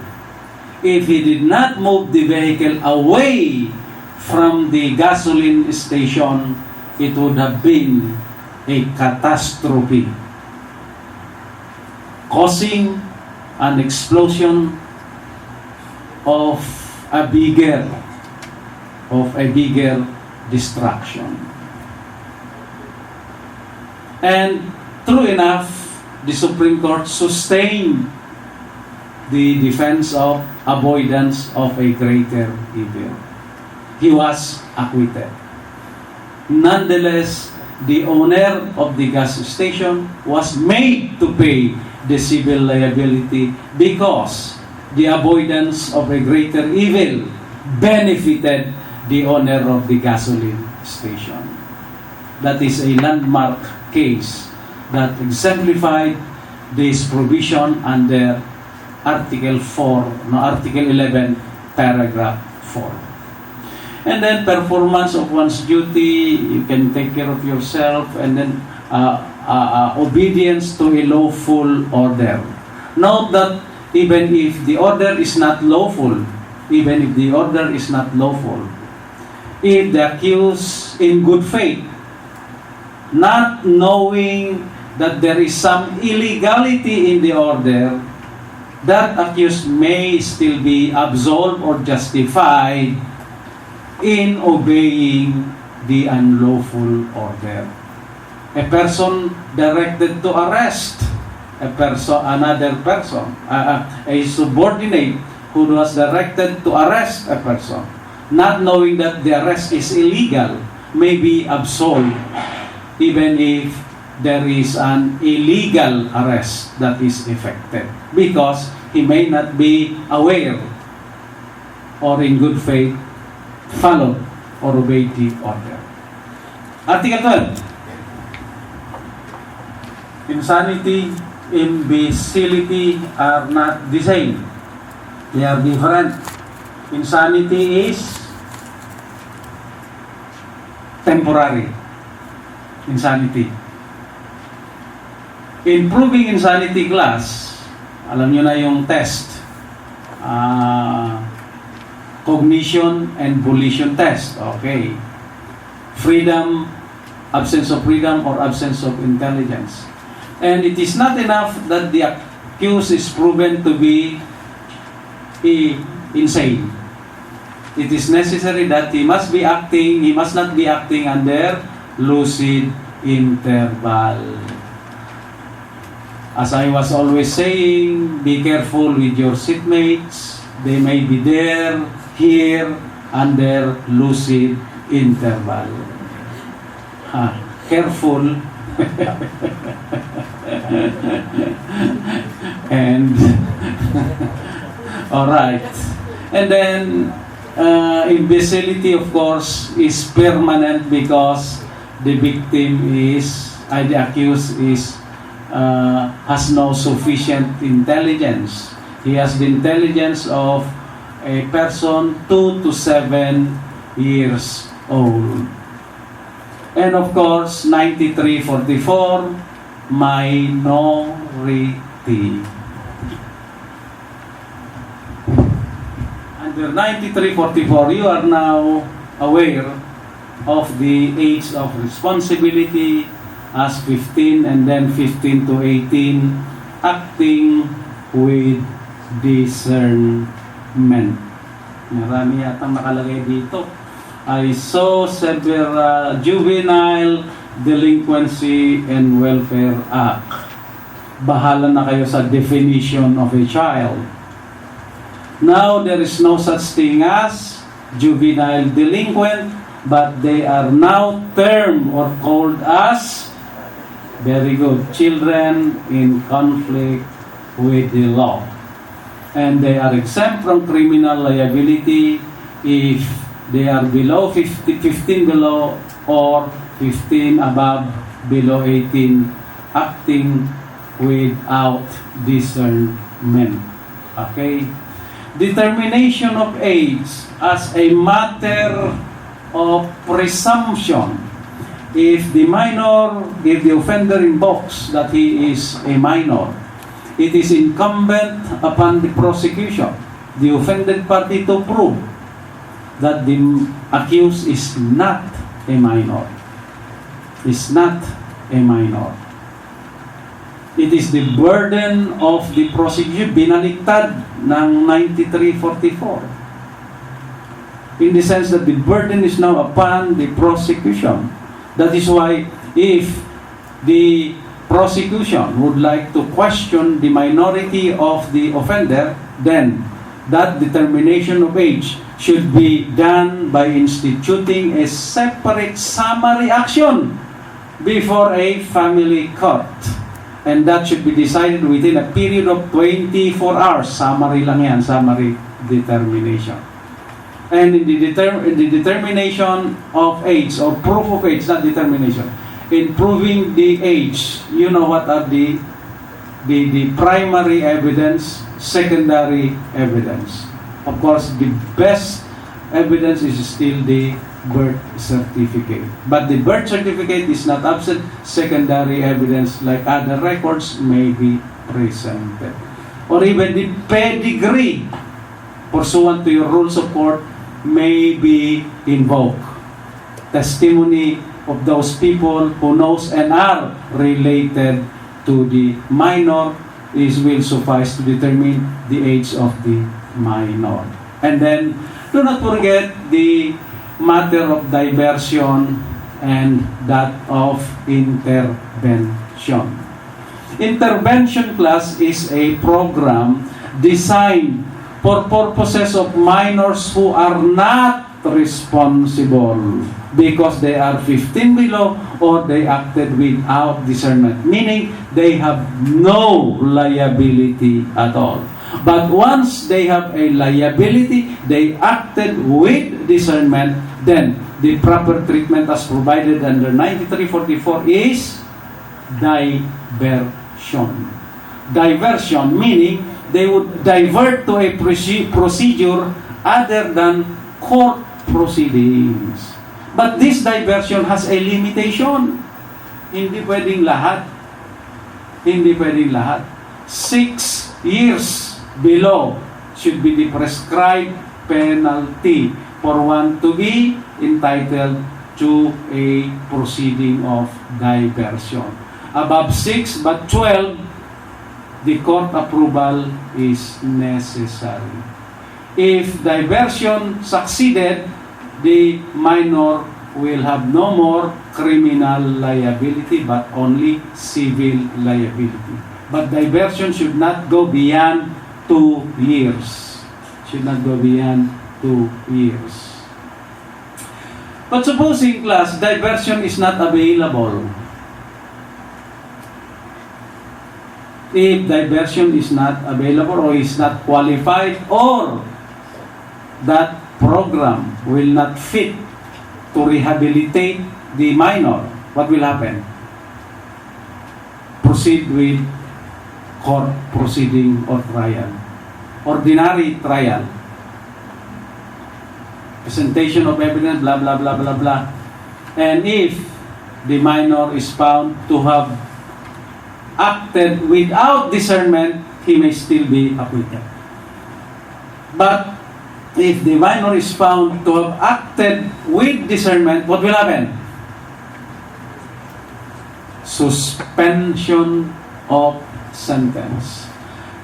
If he did not move the vehicle away from the gasoline station, it would have been a catastrophe, causing an explosion of a bigger destruction. And true enough, the Supreme Court sustained the defense of avoidance of a greater evil. He was acquitted. Nonetheless, the owner of the gas station was made to pay the civil liability because the avoidance of a greater evil benefited the owner of the gasoline station. That is a landmark case that exemplified this provision under Article 11, Paragraph 4. And then performance of one's duty, you can take care of yourself, and then obedience to a lawful order. Note that even if the order is not lawful, if the accused in good faith, not knowing that there is some illegality in the order, that accused may still be absolved or justified in obeying the unlawful order. A person directed to arrest another person, a subordinate who was directed to arrest a person, not knowing that the arrest is illegal, may be absolved even if there is an illegal arrest that is effected, because he may not be aware or in good faith followed or obeyed the order. Article 12. Insanity, imbecility are not the same. They are different. Insanity is temporary. Insanity. In proving insanity class, alam nyo na yung test. Cognition and volition test. Okay. Freedom, absence of freedom, or absence of intelligence. And it is not enough that the accused is proven to be insane. It is necessary that he must not be acting under lucid interval. As I was always saying, be careful with your seatmates. They may be there, here, under lucid interval. Careful. And all right. And then imbecility, of course, is permanent because the victim the accused has no sufficient intelligence. He has the intelligence of a person 2 to 7 years old. And of course, 9344, minority. Under 9344, you are now aware of the age of responsibility as 15 and then 15 to 18, acting with discernment. Marami yatang nakalagay dito. I saw Juvenile Delinquency and Welfare Act. bahala na kayo sa definition of a child. Now, there is no such thing as juvenile delinquent, but they are now termed or called as, very good, children in conflict with the law. And they are exempt from criminal liability if they are below 15 below or 15 above, below 18, acting without discernment. Okay? Determination of age as a matter of presumption. If the offender invokes that he is a minor, it is incumbent upon the prosecution, the offended party, to prove that the accused is not a minor. Is not a minor. It is the burden of the prosecution, binaliktad ng 9344. In the sense that the burden is now upon the prosecution. That is why if the prosecution would like to question the minority of the offender, then that determination of age should be done by instituting a separate summary action before a family court. And that should be decided within a period of 24 hours. Summary lang yan, summary determination. And in the determination of age, or proof of age, not determination, in proving the age, you know what are the primary evidence, secondary evidence. Of course, the best evidence is still the birth certificate. But the birth certificate is not absent. Secondary evidence like other records may be presented. Or even the pedigree, pursuant to your rules of court, may be invoked. Testimony of those people who knows and are related to the minor will suffice to determine the age of the minor. And then, do not forget the matter of diversion and that of intervention. Intervention class is a program designed for purposes of minors who are not responsible because they are 15 below or they acted without discernment, meaning they have no liability at all. But once they have a liability, they acted with discernment, then the proper treatment as provided under 9344 is diversion. Diversion meaning they would divert to a procedure other than court proceedings. But this diversion has a limitation. Hindi pwedeng lahat. Hindi pwedeng lahat. 6 years below should be the prescribed penalty for one to be entitled to a proceeding of diversion. Above 6 but 12, the court approval is necessary. If diversion succeeded, the minor will have no more criminal liability but only civil liability. But diversion should not go beyond 2 years. Should not go beyond 2 years. But supposing, class, diversion is not available. If diversion is not available or is not qualified or that program will not fit to rehabilitate the minor, what will happen? Proceed with court proceeding or trial. Ordinary trial. Presentation of evidence, blah, blah, blah, blah, blah. And if the minor is found to have acted without discernment, he may still be acquitted. But if the minor is found to have acted with discernment, what will happen? Suspension of sentence.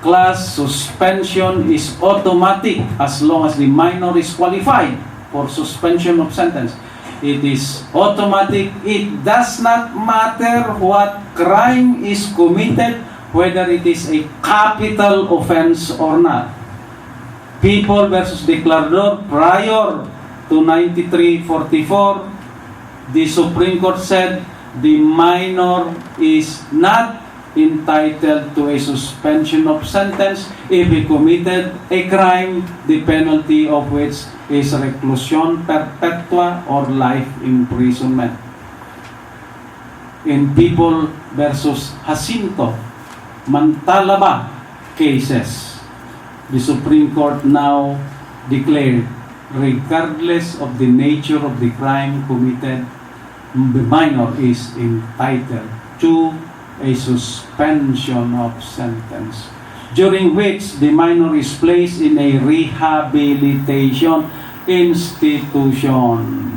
Class, suspension is automatic as long as the minor is qualified for suspension of sentence. It is automatic. It does not matter what crime is committed whether it is a capital offense or not. People versus Declarador, prior to 9344, the Supreme Court said the minor is not entitled to a suspension of sentence if he committed a crime, the penalty of which is reclusion perpetua or life imprisonment. In People versus Jacinto, Mantalaba cases, the Supreme Court now declared, regardless of the nature of the crime committed, the minor is entitled to a suspension of sentence, during which the minor is placed in a rehabilitation institution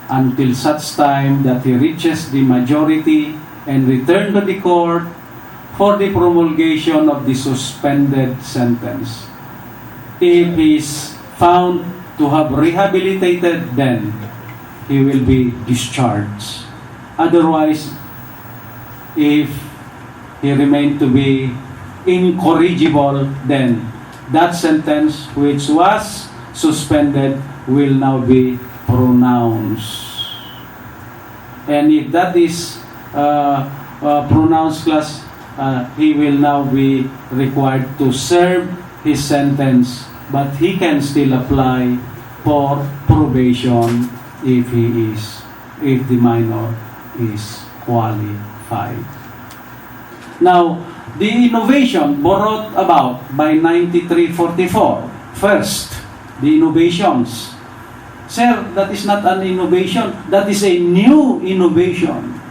until such time that he reaches the majority and return to the court for the promulgation of the suspended sentence. If he is found to have rehabilitated, then he will be discharged. Otherwise, if he remained to be incorrigible, then that sentence which was suspended will now be pronounced. And if that is pronounced class, he will now be required to serve his sentence, but he can still apply for probation if the minor is qualified. Now, the innovation brought about by 9344. First, the innovations. Sir, that is not an innovation. That is a new innovation.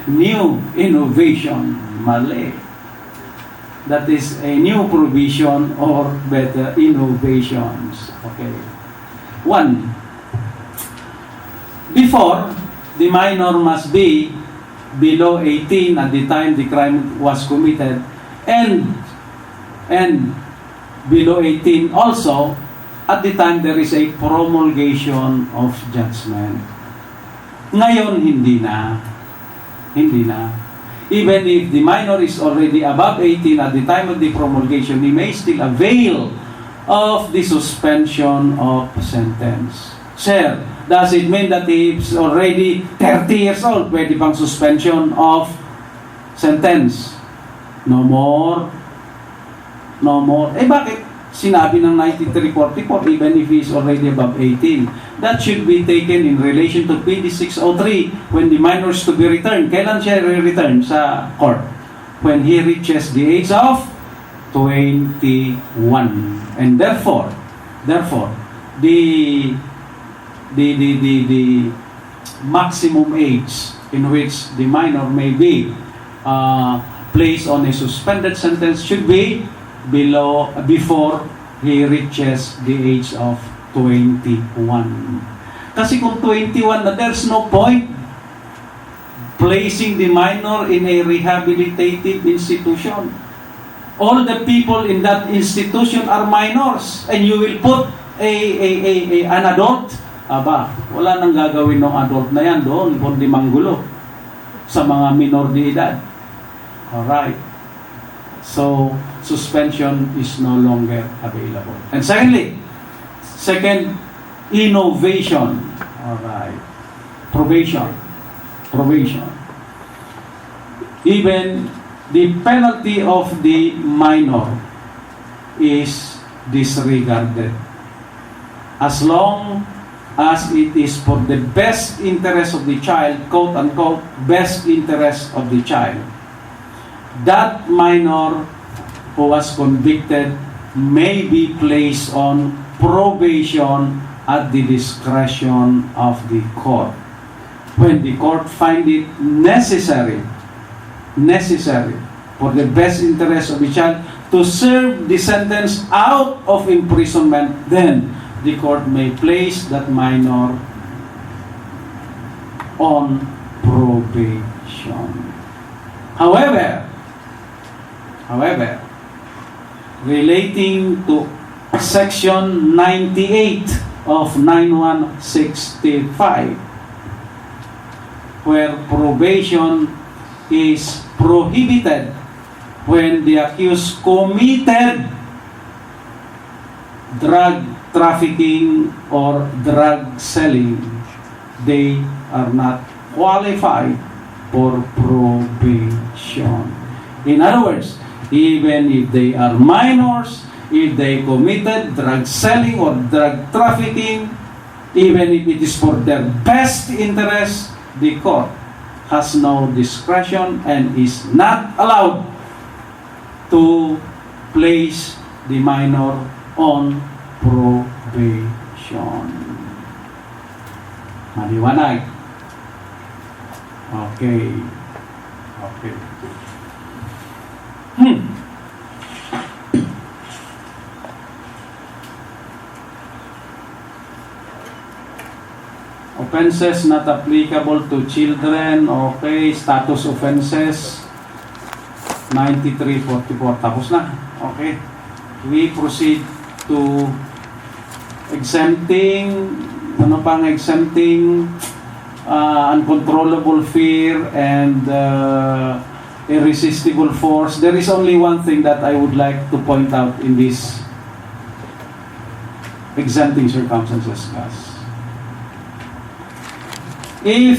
New innovation. Mali. That is a new provision or better innovations. Okay. One, before, the minor must be below 18 at the time the crime was committed, and below 18 also at the time there is a promulgation of judgment. Ngayon, hindi na. Even if the minor is already above 18 at the time of the promulgation, he may still avail of the suspension of sentence. Sir, does it mean that he is already 30 years old? Pwede bang suspension of sentence? No more. Eh bakit? Sinabi ng 9344, even if he is already above 18. That should be taken in relation to PD 603 when the minor is to be returned. Kailan siya re-return sa court? When he reaches the age of 21. And therefore, the maximum age in which the minor may be placed on a suspended sentence should be before he reaches the age of 21. Kasi kung 21 na, there's no point placing the minor in a rehabilitative institution. All the people in that institution are minors, and you will put an adult. Aba, wala nang gagawin ng adult na yan doon, kundi manggulo sa mga minor de edad. Alright. So, suspension is no longer available. And second, innovation. Alright. Probation. Even the penalty of the minor is disregarded. As long as it is for the best interest of the child, quote-unquote, best interest of the child, that minor who was convicted may be placed on probation at the discretion of the court. When the court find it necessary for the best interest of the child to serve the sentence out of imprisonment, then the court may place that minor on probation. However, relating to Section 98 of 9165, where probation is prohibited when the accused committed drug trafficking or drug selling. They are not qualified for probation. In other words, even if they are minors, if they committed drug selling or drug trafficking, even if it is for their best interest, the court has no discretion and is not allowed to place the minor on probation. Maliwanag? Okay. Okay. Offenses not applicable to children. Okay. Status offenses 9344. Tapos na. Okay. We proceed to exempting. Ano pang exempting? Uncontrollable fear and irresistible force. There is only one thing that I would like to point out in this exempting circumstances, guys. If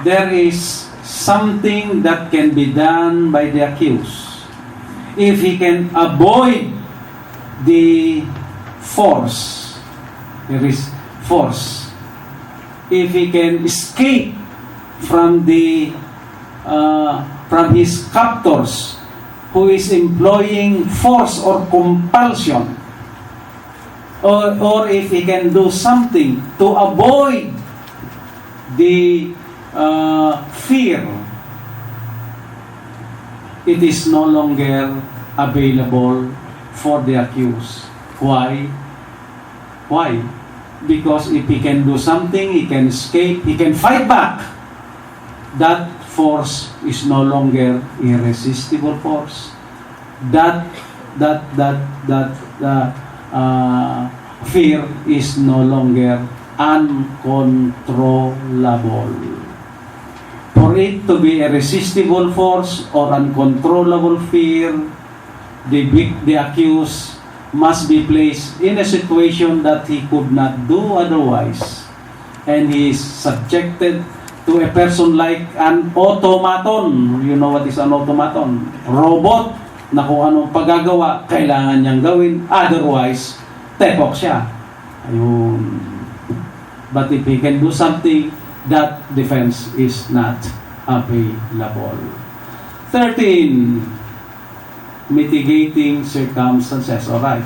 there is something that can be done by the accused, if he can avoid the force, there is force, if he can escape from the from his captors who is employing force or compulsion, or if he can do something to avoid the fear, it is no longer available for the accused. Why? Why? Because if he can do something, he can escape, he can fight back, that force is no longer irresistible force. That fear is no longer uncontrollable. For it to be a irresistible force or uncontrollable fear, the accused must be placed in a situation that he could not do otherwise, and he is subjected to a person like an automaton. You know what is an automaton? Robot na kung anong paggagawa, kailangan niyang gawin. Otherwise, tepok siya. Ayun. But if he can do something, that defense is not available. 13. Mitigating circumstances. Alright.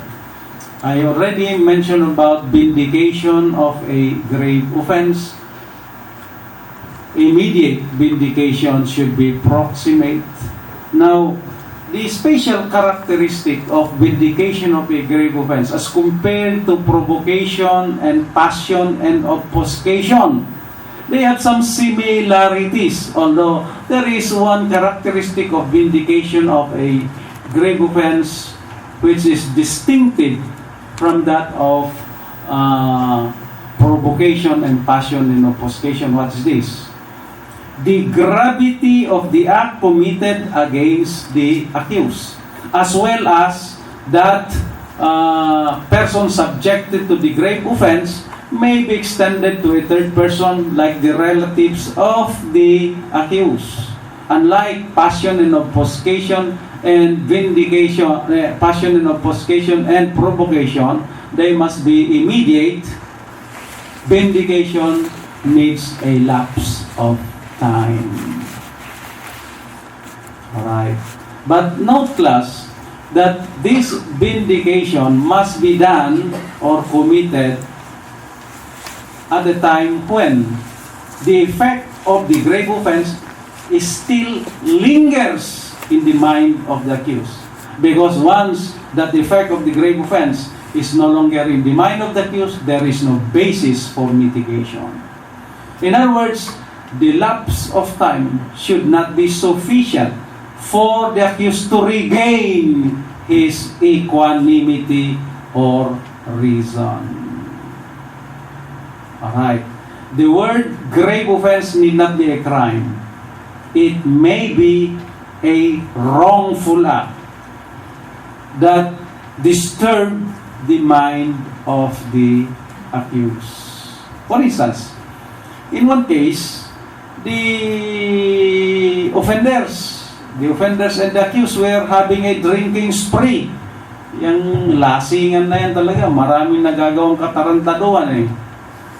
I already mentioned about vindication of a grave offense. Immediate vindication should be proximate. Now, the special characteristic of vindication of a grave offense as compared to provocation and passion and obfuscation, they have some similarities, although there is one characteristic of vindication of a grave offense which is distinctive from that of provocation and passion and obfuscation. What is this? The gravity of the act committed against the accused, as well as that person subjected to the grave offense may be extended to a third person like the relatives of the accused. Unlike passion and obfuscation and vindication, passion and obfuscation and provocation, they must be immediate. Vindication needs a lapse of time. Alright. But note, class, that this vindication must be done or committed at the time when the effect of the grave offense is still lingers in the mind of the accused. Because once that the effect of the grave offense is no longer in the mind of the accused, there is no basis for mitigation. In other words, the lapse of time should not be sufficient for the accused to regain his equanimity or reason. Alright. the word grave offense need not be a crime. It may be a wrongful act that disturb the mind of the accused. For instance, in one case, the offenders and the accused were having a drinking spree. Yung lasingan na yan talaga, maraming nagagawang katarantaduan eh.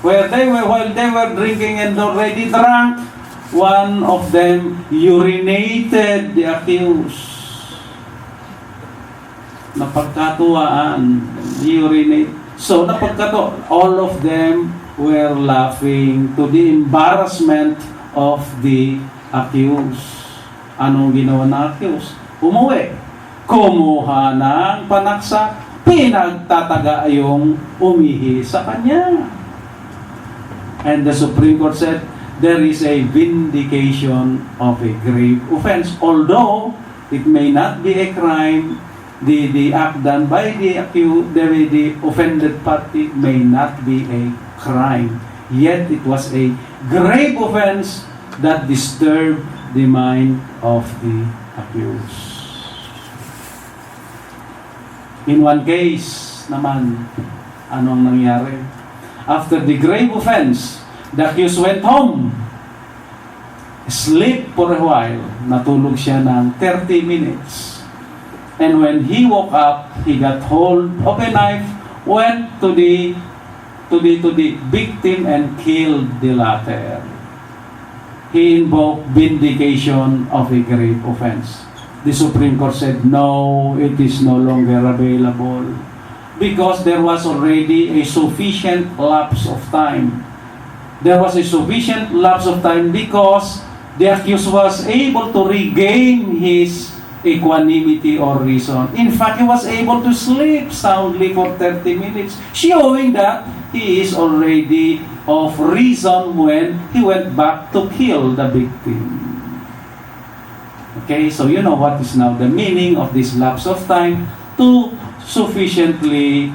While they were drinking and already drunk, one of them urinated the accused. Napagkatuwaan, urinate. So, all of them were laughing to the embarrassment of the accused. Anong ginawa ng accused? Umuwi. Kumuha ng panaksa, pinagtataga yung umihi sa kanya. And the Supreme Court said, there is a vindication of a grave offense. Although, it may not be a crime, the act done by the accused, the offended party may not be a crime. Yet, it was a grave offense that disturbed the mind of the accused. In one case naman, anong nangyari? After the grave offense, the accused went home, sleep for a while, natulog siya ng 30 minutes. And when he woke up, he got hold of a knife, went to the victim and killed the latter. He invoked vindication of a grave offense. The Supreme Court said, no, it is no longer available because there was already a sufficient lapse of time. There was a sufficient lapse of time because the accused was able to regain his equanimity or reason. In fact, he was able to sleep soundly for 30 minutes, showing that he is already of reason when he went back to kill the victim. Okay, so you know what is now the meaning of this lapse of time to sufficiently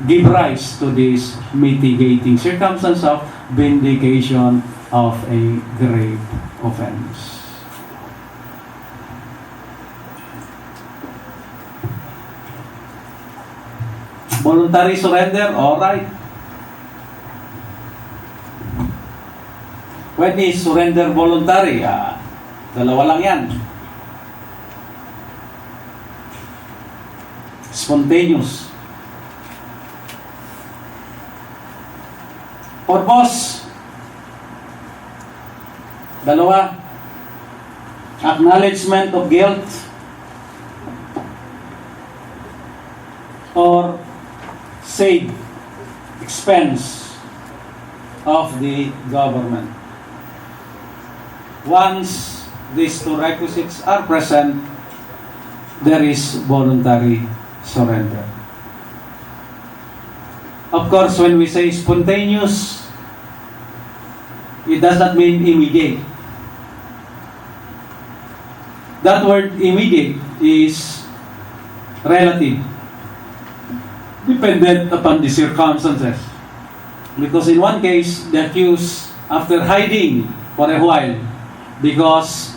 give rise to this mitigating circumstance of vindication of a grave offense. Voluntary surrender, all right. When is surrender voluntary? Dalawa lang yan. Spontaneous. Purpose. Dalawa. Acknowledgement of guilt or save expense of the government. Once these two requisites are present, there is voluntary surrender. Of course, when we say spontaneous, it does not mean immediate. That word immediate is relative, dependent upon the circumstances. Because in one case, the accused, after hiding for a while, because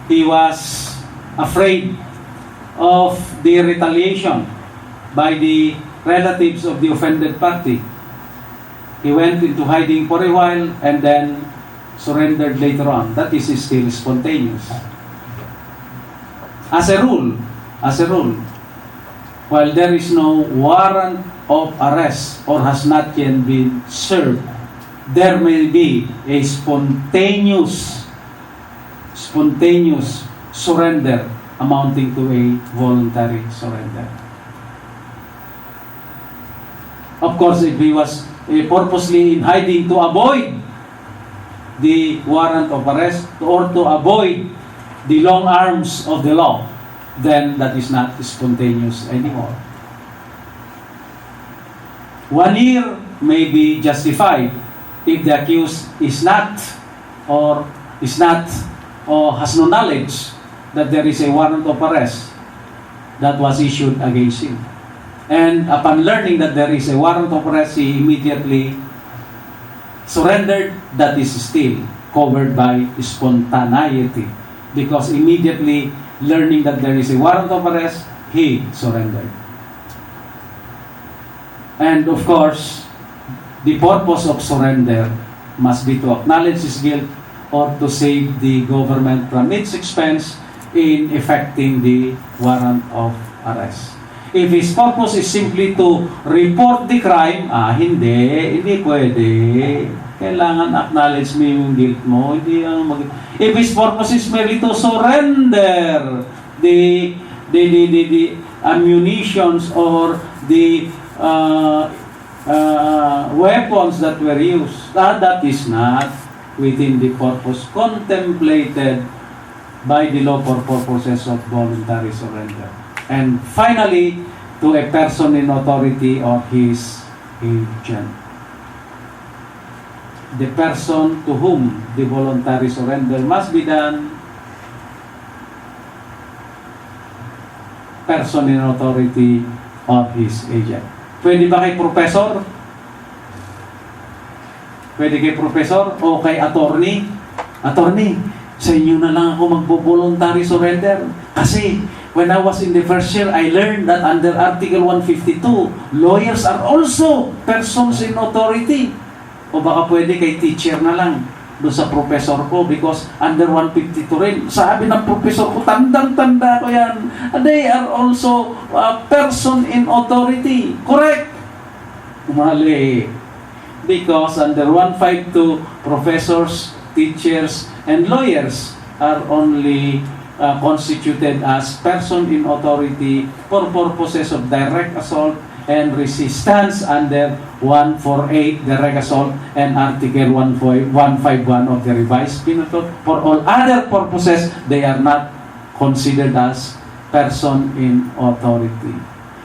he was afraid of the retaliation by the relatives of the offended party, he went into hiding for a while and then surrendered later on. That is still spontaneous. As a rule, while there is no warrant of arrest or has not yet been served, there may be a spontaneous surrender amounting to a voluntary surrender. Of course, if he was purposely in hiding to avoid the warrant of arrest or to avoid the long arms of the law, then that is not spontaneous anymore. 1 year may be justified if the accused is not or has no knowledge that there is a warrant of arrest that was issued against him. And upon learning that there is a warrant of arrest, he immediately surrendered, that is still covered by spontaneity. Because immediately learning that there is a warrant of arrest, he surrendered. And of course, the purpose of surrender must be to acknowledge his guilt or to save the government from its expense in effecting the warrant of arrest. If his purpose is simply to report the crime, hindi pwede. Kailangan acknowledge mo yung guilt mo. If his purpose is merely to surrender the ammunitions or the weapons that were used, that is not within the purpose contemplated by the law for purposes of voluntary surrender. And finally, to a person in authority or his agent. The person to whom the voluntary surrender must be done, person in authority or his agent. Pwede ba kay professor? Pwede kay professor o kay attorney? Attorney, sa inyo na lang ako magbo-voluntary surrender. Kasi when I was in the first year, I learned that under Article 152, lawyers are also persons in authority. O baka pwede kay teacher na lang doon sa professor ko because under 152 rin. Sabi ng professor ko, tandang-tanda ko yan. They are also a person in authority. Correct? Mali. Because under 152, professors, teachers, and lawyers are only constituted as person in authority for purposes of direct assault and resistance under 148 direct assault and Article 151 of the revised penal code. For all other purposes, they are not considered as person in authority.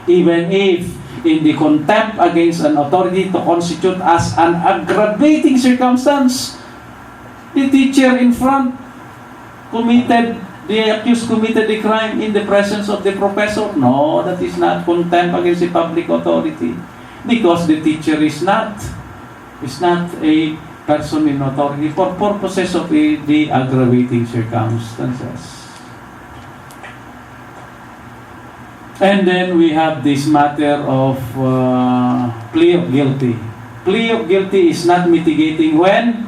Even if in the contempt against an authority to constitute as an aggravating circumstance, the teacher in front the accused committed the crime in the presence of the professor. No, that is not contempt against the public authority. Because the teacher is not a person in authority for purposes of the aggravating circumstances. And then we have this matter of plea of guilty. Plea of guilty is not mitigating when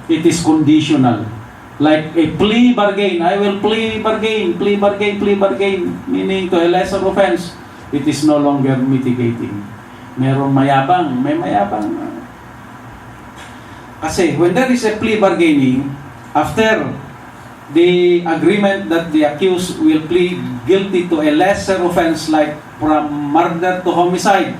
it is conditional. Like a plea bargain. I will plea bargain, meaning to a lesser offense. It is no longer mitigating. Merong mayabang, may mayabang. Kasi when there is a plea bargaining, after the agreement that the accused will plead guilty to a lesser offense like from murder to homicide,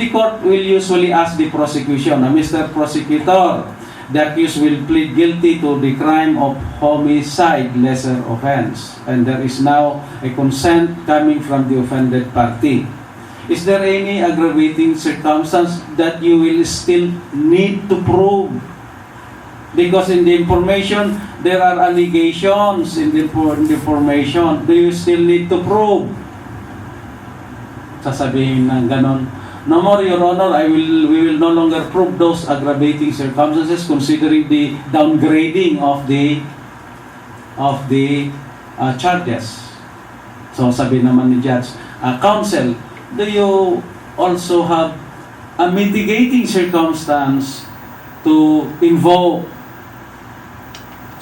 the court will usually ask the prosecution, Mr. Prosecutor, the accused will plead guilty to the crime of homicide, lesser offense. And there is now a consent coming from the offended party. Is there any aggravating circumstance that you will still need to prove? Because in the information, there are allegations in the information. Do you still need to prove? Sasabihin ng ganon, no more, Your Honor, we will no longer prove those aggravating circumstances considering the downgrading of the charges. So sabi naman ni Judge, Counsel, do you also have a mitigating circumstance to invoke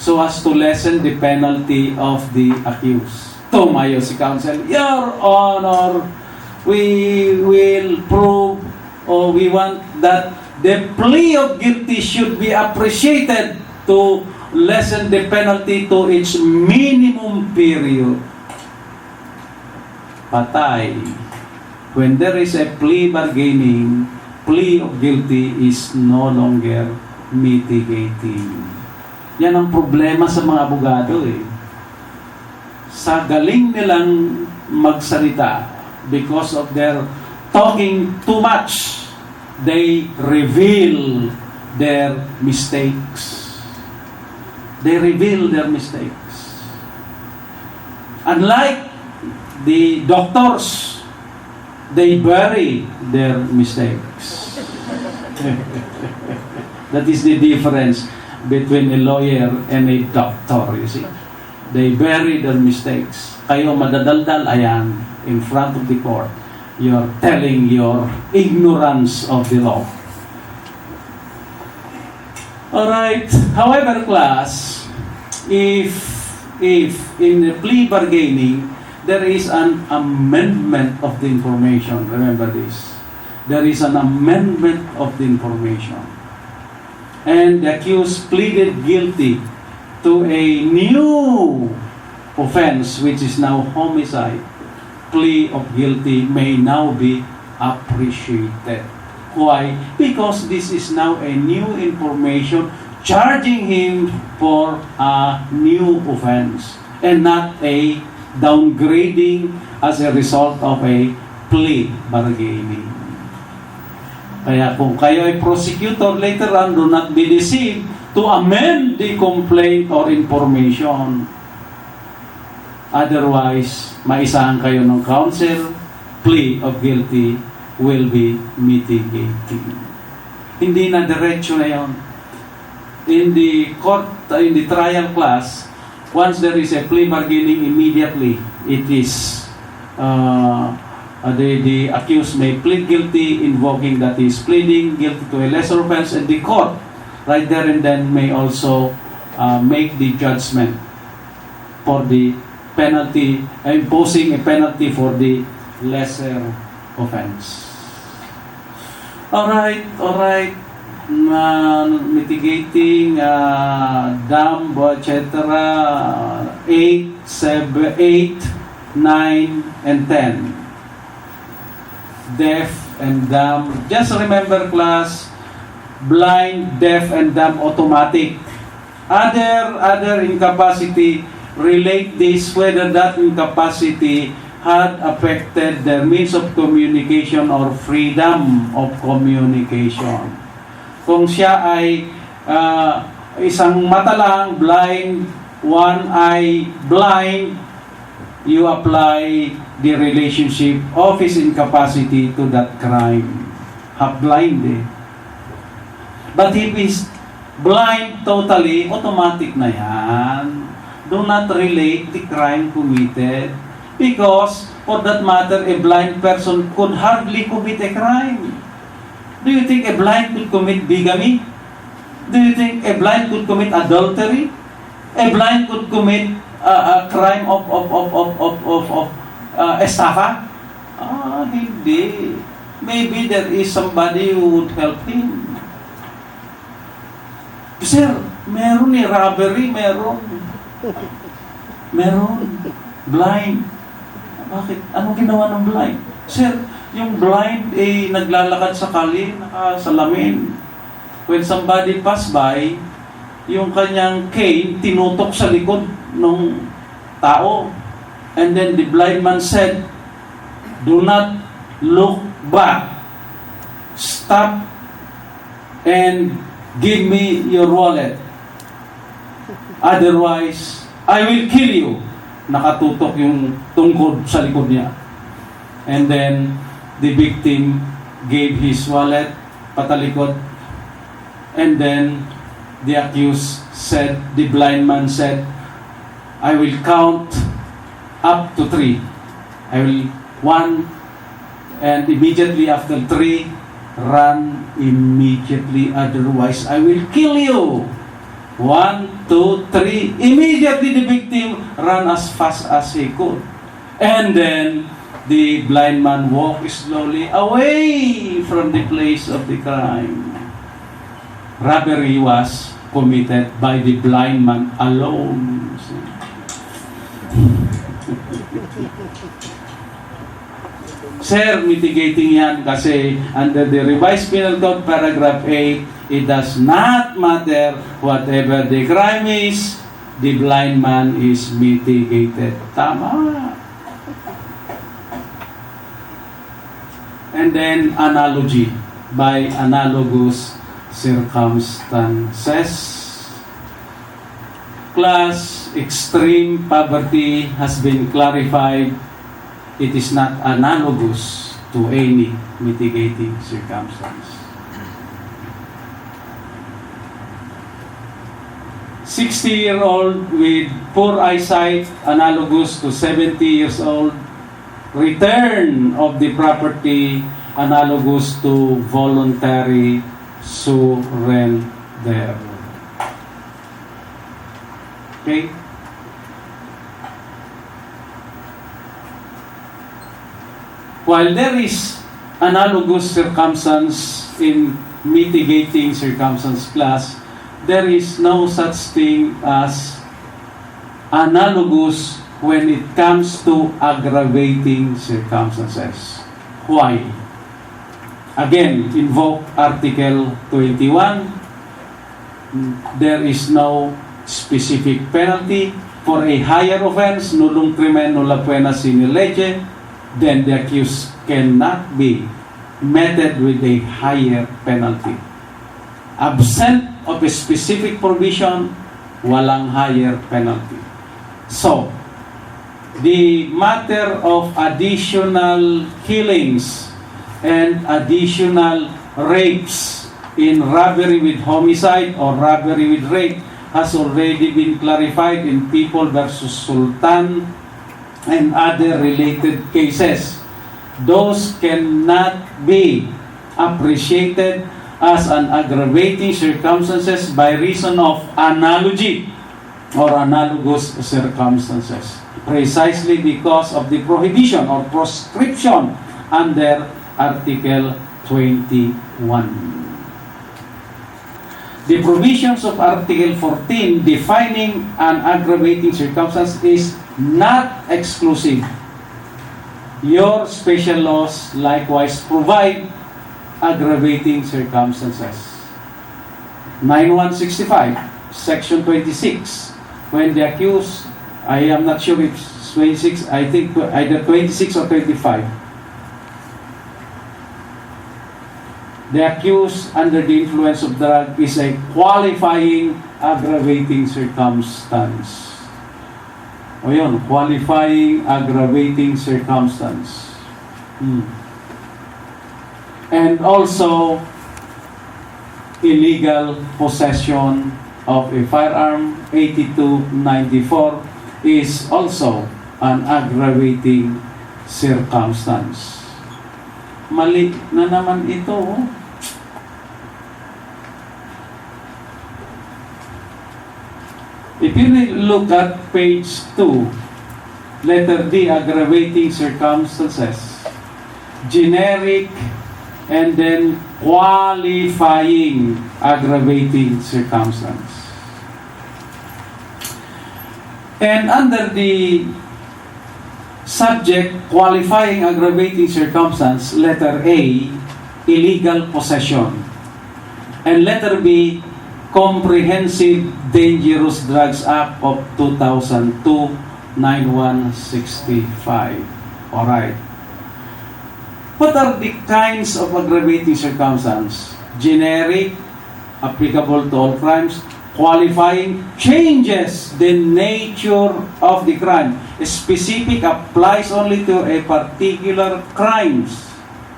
so as to lessen the penalty of the accused? Tumayo si counsel, Your Honor, we will prove or we want that the plea of guilty should be appreciated to lessen the penalty to its minimum period. Patay. When there is a plea bargaining, plea of guilty is no longer mitigating. Yan ang problema sa mga abogado eh. Sa galing nilang magsalita, because of their talking too much, they reveal their mistakes. They reveal their mistakes. Unlike the doctors, they bury their mistakes. That is the difference between a lawyer and a doctor, you see. They bury their mistakes. Kayo madadaldal, ayan, in front of the court. You're telling your ignorance of the law. Alright. However, class, if in the plea bargaining, there is an amendment of the information. Remember this. There is an amendment of the information. And the accused pleaded guilty to a new offense, which is now homicide. Plea of guilty may now be appreciated. Why? Because this is now a new information charging him for a new offense and not a downgrading as a result of a plea bargaining. Kaya kung kayo ay prosecutor later on, do not be deceived to amend the complaint or information. Otherwise, maisahan kayo ng counsel, plea of guilty will be mitigating. Hindi na diretso na yon. In the court, in the trial class, once there is a plea bargaining, immediately it is the accused may plead guilty, invoking that he is pleading guilty to a lesser offense, and the court right there and then may also make the judgment for the penalty, imposing a penalty for the lesser offense. Alright. Mitigating, dumb, etc. 8, 9, and 10. Deaf and dumb. Just remember, class, blind, deaf, and dumb automatic. Other incapacity, relate this whether that incapacity had affected their means of communication or freedom of communication. Kung siya ay isang mata lang, blind, one eye blind, you apply the relationship of his incapacity to that crime. Half blind eh. But if he's blind totally, automatic na yan. Do not relate the crime committed. Because, for that matter, a blind person could hardly commit a crime. Do you think a blind could commit bigamy? Do you think a blind could commit adultery? A blind could commit a crime of estafa? Hindi. Maybe there is somebody who would help him. Sir, meron eh, robbery, meron. Blind. Bakit? Anong ginawa ng blind? Sir, yung blind eh naglalakad sa kali, nakasalamin. When somebody pass by, yung kanyang cane tinutok sa likod ng tao. And then the blind man said, "Do not look back. Stop and give me your wallet. Otherwise, I will kill you." Nakatutok yung tungkod sa likod niya. And then, the victim gave his wallet, patalikod. And then, the accused said, the blind man said, "I will count up to 3. I will 1, and immediately after 3, run immediately, otherwise I will kill you." 1, 2, 3. Immediately the victim ran as fast as he could. And then the blind man walked slowly away from the place of the crime. Robbery was committed by the blind man alone. Sir, mitigating yan kasi under the revised penal code paragraph 8, it does not matter whatever the crime is, the blind man is mitigated. Tama. And then analogy by analogous circumstances. Class, extreme poverty has been clarified. It is not analogous to any mitigating circumstance. 60-year-old with poor eyesight, analogous to 70 years old. Return of the property, analogous to voluntary surrender. Okay? While there is analogous circumstance in mitigating circumstance class, there is no such thing as analogous when it comes to aggravating circumstances. Why? Again, invoke Article 21. There is no specific penalty for a higher offense, nullum crimen nulla pena sine lege, then the accused cannot be meted with a higher penalty. Absent of a specific provision, walang higher penalty. So, the matter of additional killings and additional rapes in robbery with homicide or robbery with rape has already been clarified in People versus Sultan and other related cases. Those cannot be appreciated as an aggravating circumstances by reason of analogy or analogous circumstances, precisely because of the prohibition or proscription under Article 21. The provisions of Article 14 defining an aggravating circumstance is not exclusive. Your special laws likewise provide aggravating circumstances. 9165, Section 26, when the accused, I am not sure if it's 26, I think either 26 or 25. The accused under the influence of drug is a qualifying aggravating circumstance. O yun, qualifying aggravating circumstance. And also, illegal possession of a firearm, 8294, is also an aggravating circumstance. Mali na naman ito. If you look at page 2, letter D, aggravating circumstances, generic and then qualifying aggravating circumstance. And under the subject qualifying aggravating circumstance, letter A, illegal possession. And letter B, Comprehensive Dangerous Drugs Act of 2002, 9165. Alright. What are the kinds of aggravating circumstance? Generic, applicable to all crimes. Qualifying, changes the nature of the crime. Specific, applies only to a particular crimes.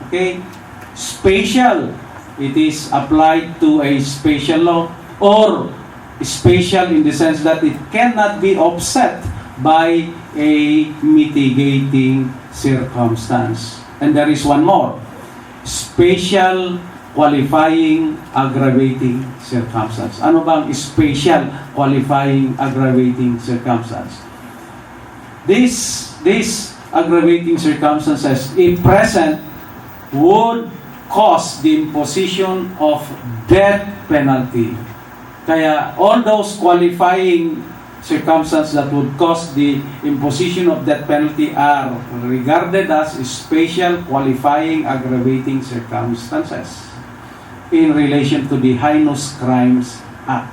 Okay? Spatial, it is applied to a spatial law, or spatial in the sense that it cannot be offset by a mitigating circumstance. And there is one more. Spatial qualifying aggravating circumstance. Ano bang spatial qualifying aggravating circumstance? This aggravating circumstances, if present, would cause the imposition of death penalty. Kaya all those qualifying circumstances that would cause the imposition of death penalty are regarded as special qualifying aggravating circumstances in relation to the Heinous Crimes Act.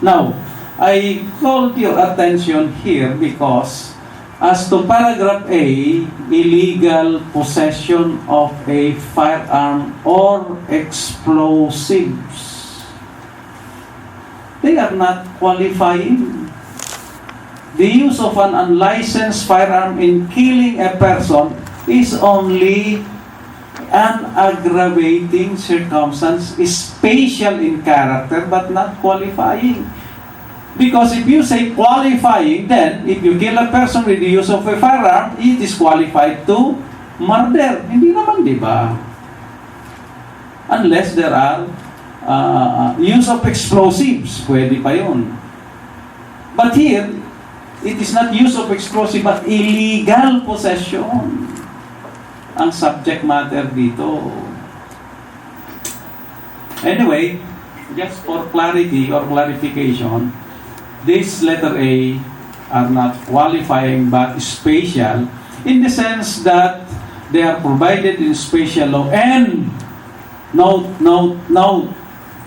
Now, I called your attention here because as to paragraph A, illegal possession of a firearm or explosives, they are not qualifying. The use of an unlicensed firearm in killing a person is only an aggravating circumstance, is spatial in character but not qualifying. Because if you say qualifying, then if you kill a person with the use of a firearm, it is qualified to murder. Hindi naman, di ba? Unless there are use of explosives, pwede pa yun. But here, it is not use of explosive, but illegal possession ang subject matter dito. Anyway, just for clarity or clarification, this letter A are not qualifying but spatial in the sense that they are provided in spatial law and note,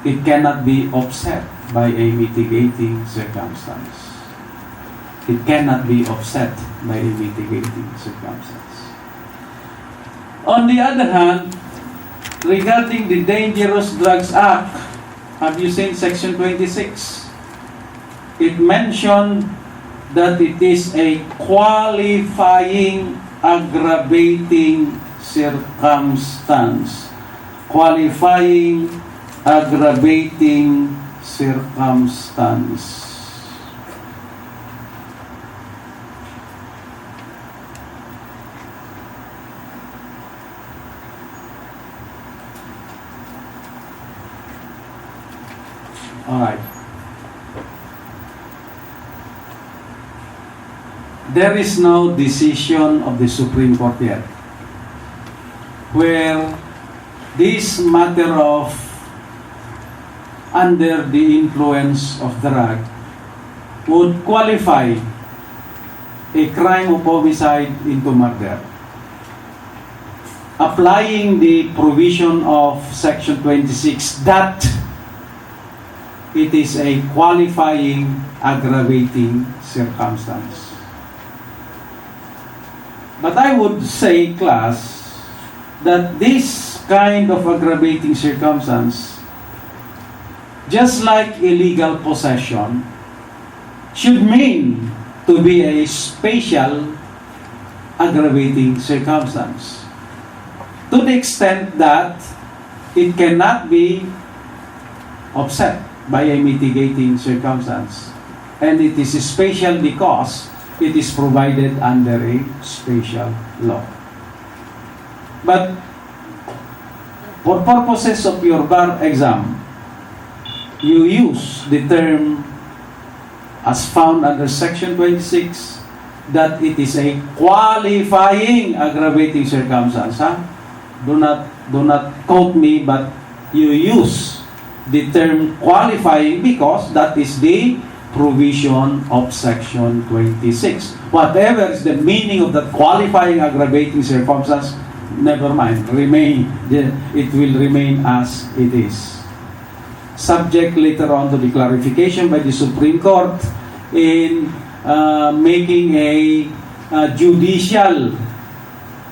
it cannot be offset by a mitigating circumstance. It cannot be offset by a mitigating circumstance. On the other hand, regarding the Dangerous Drugs Act, have you seen Section 26? It mentioned that it is a qualifying, aggravating circumstance. Qualifying, aggravating circumstance. All right. There is no decision of the Supreme Court yet where this matter of under the influence of drug would qualify a crime of homicide into murder. Applying the provision of Section 26 that it is a qualifying, aggravating circumstance. But I would say, class, that this kind of aggravating circumstance, just like illegal possession, should mean to be a spatial aggravating circumstance. To the extent that it cannot be offset by a mitigating circumstance. And it is spatial because it is provided under a spatial law. But for purposes of your bar exam, you use the term as found under Section 26 that it is a qualifying aggravating circumstance. Do not quote me, but you use the term qualifying because that is the provision of Section 26. Whatever is the meaning of that qualifying aggravating circumstance, never mind, it will remain as it is. Subject later on to the clarification by the Supreme Court in making a judicial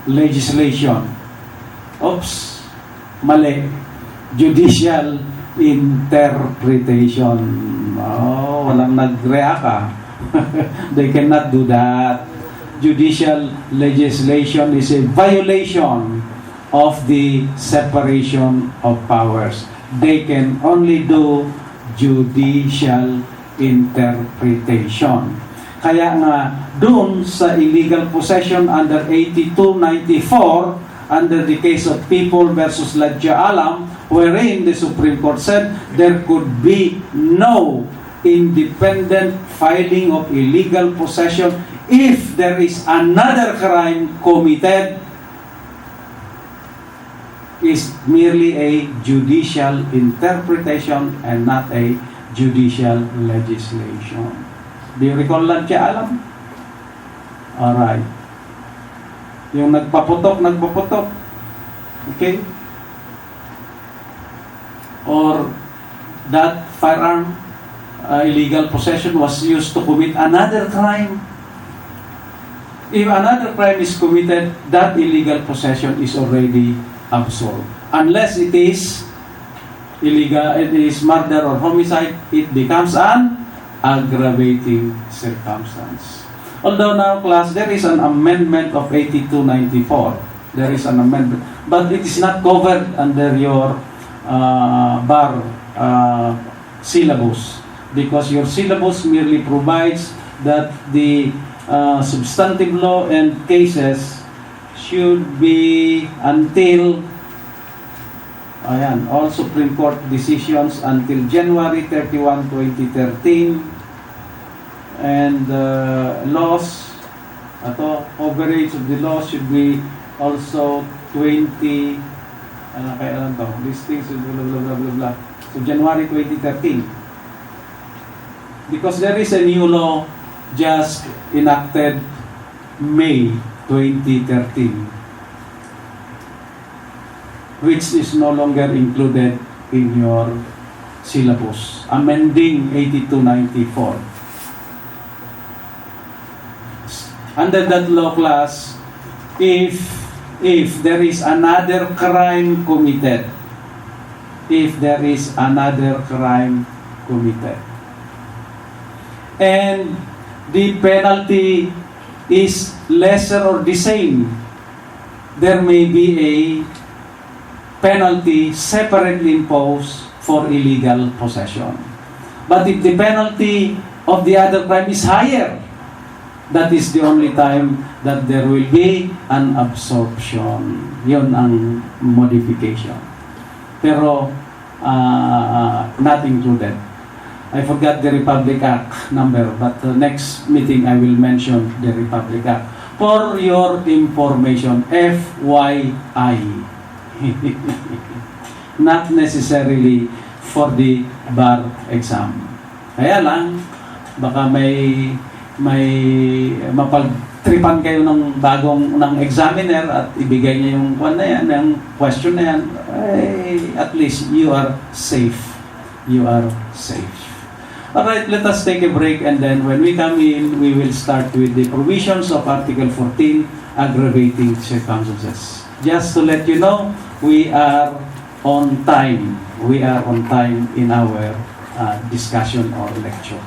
legislation. Oops, mali. Judicial interpretation. Oh, walang nag-react. They cannot do that. Judicial legislation is a violation of the separation of powers. They can only do judicial interpretation. Kaya nga, dun sa illegal possession under 8294, under the case of People versus Ladja Alam, wherein the Supreme Court said there could be no independent filing of illegal possession if there is another crime committed, is merely a judicial interpretation and not a judicial legislation. Do you recall Ladja Alam? Alright. Yung nagpaputok. Okay? Or that firearm illegal possession was used to commit another crime. If another crime is committed, that illegal possession is already absolved. Unless it is illegal, it is murder or homicide, it becomes an aggravating circumstance. Although now, class, there is an amendment of 8294. There is an amendment. But it is not covered under your bar syllabus. because your syllabus merely provides that the substantive law and cases should be until all Supreme Court decisions until January 31, 2013, and laws, overage of the law should be also 20, these things, blah, blah, blah, blah, blah. So January 2013. Because there is a new law just enacted May 2013, which is no longer included in your syllabus, amending 8294. Under that law class, if there is another crime committed, and the penalty is lesser or the same, there may be a penalty separately imposed for illegal possession. But if the penalty of the other crime is higher, that is the only time that there will be an absorption. Yun ang modification. Pero not included. I forgot the Republic Act number, but the next meeting I will mention the Republic Act. For your information, FYI. Not necessarily for the bar exam. Kaya lang, baka may mapagtripan kayo ng ng examiner at ibigay niya yung question na yan, at least you are safe. You are safe. Alright, let us take a break, and then when we come in, we will start with the provisions of Article 14, aggravating circumstances. Just to let you know, we are on time. We are on time in our discussion or lecture.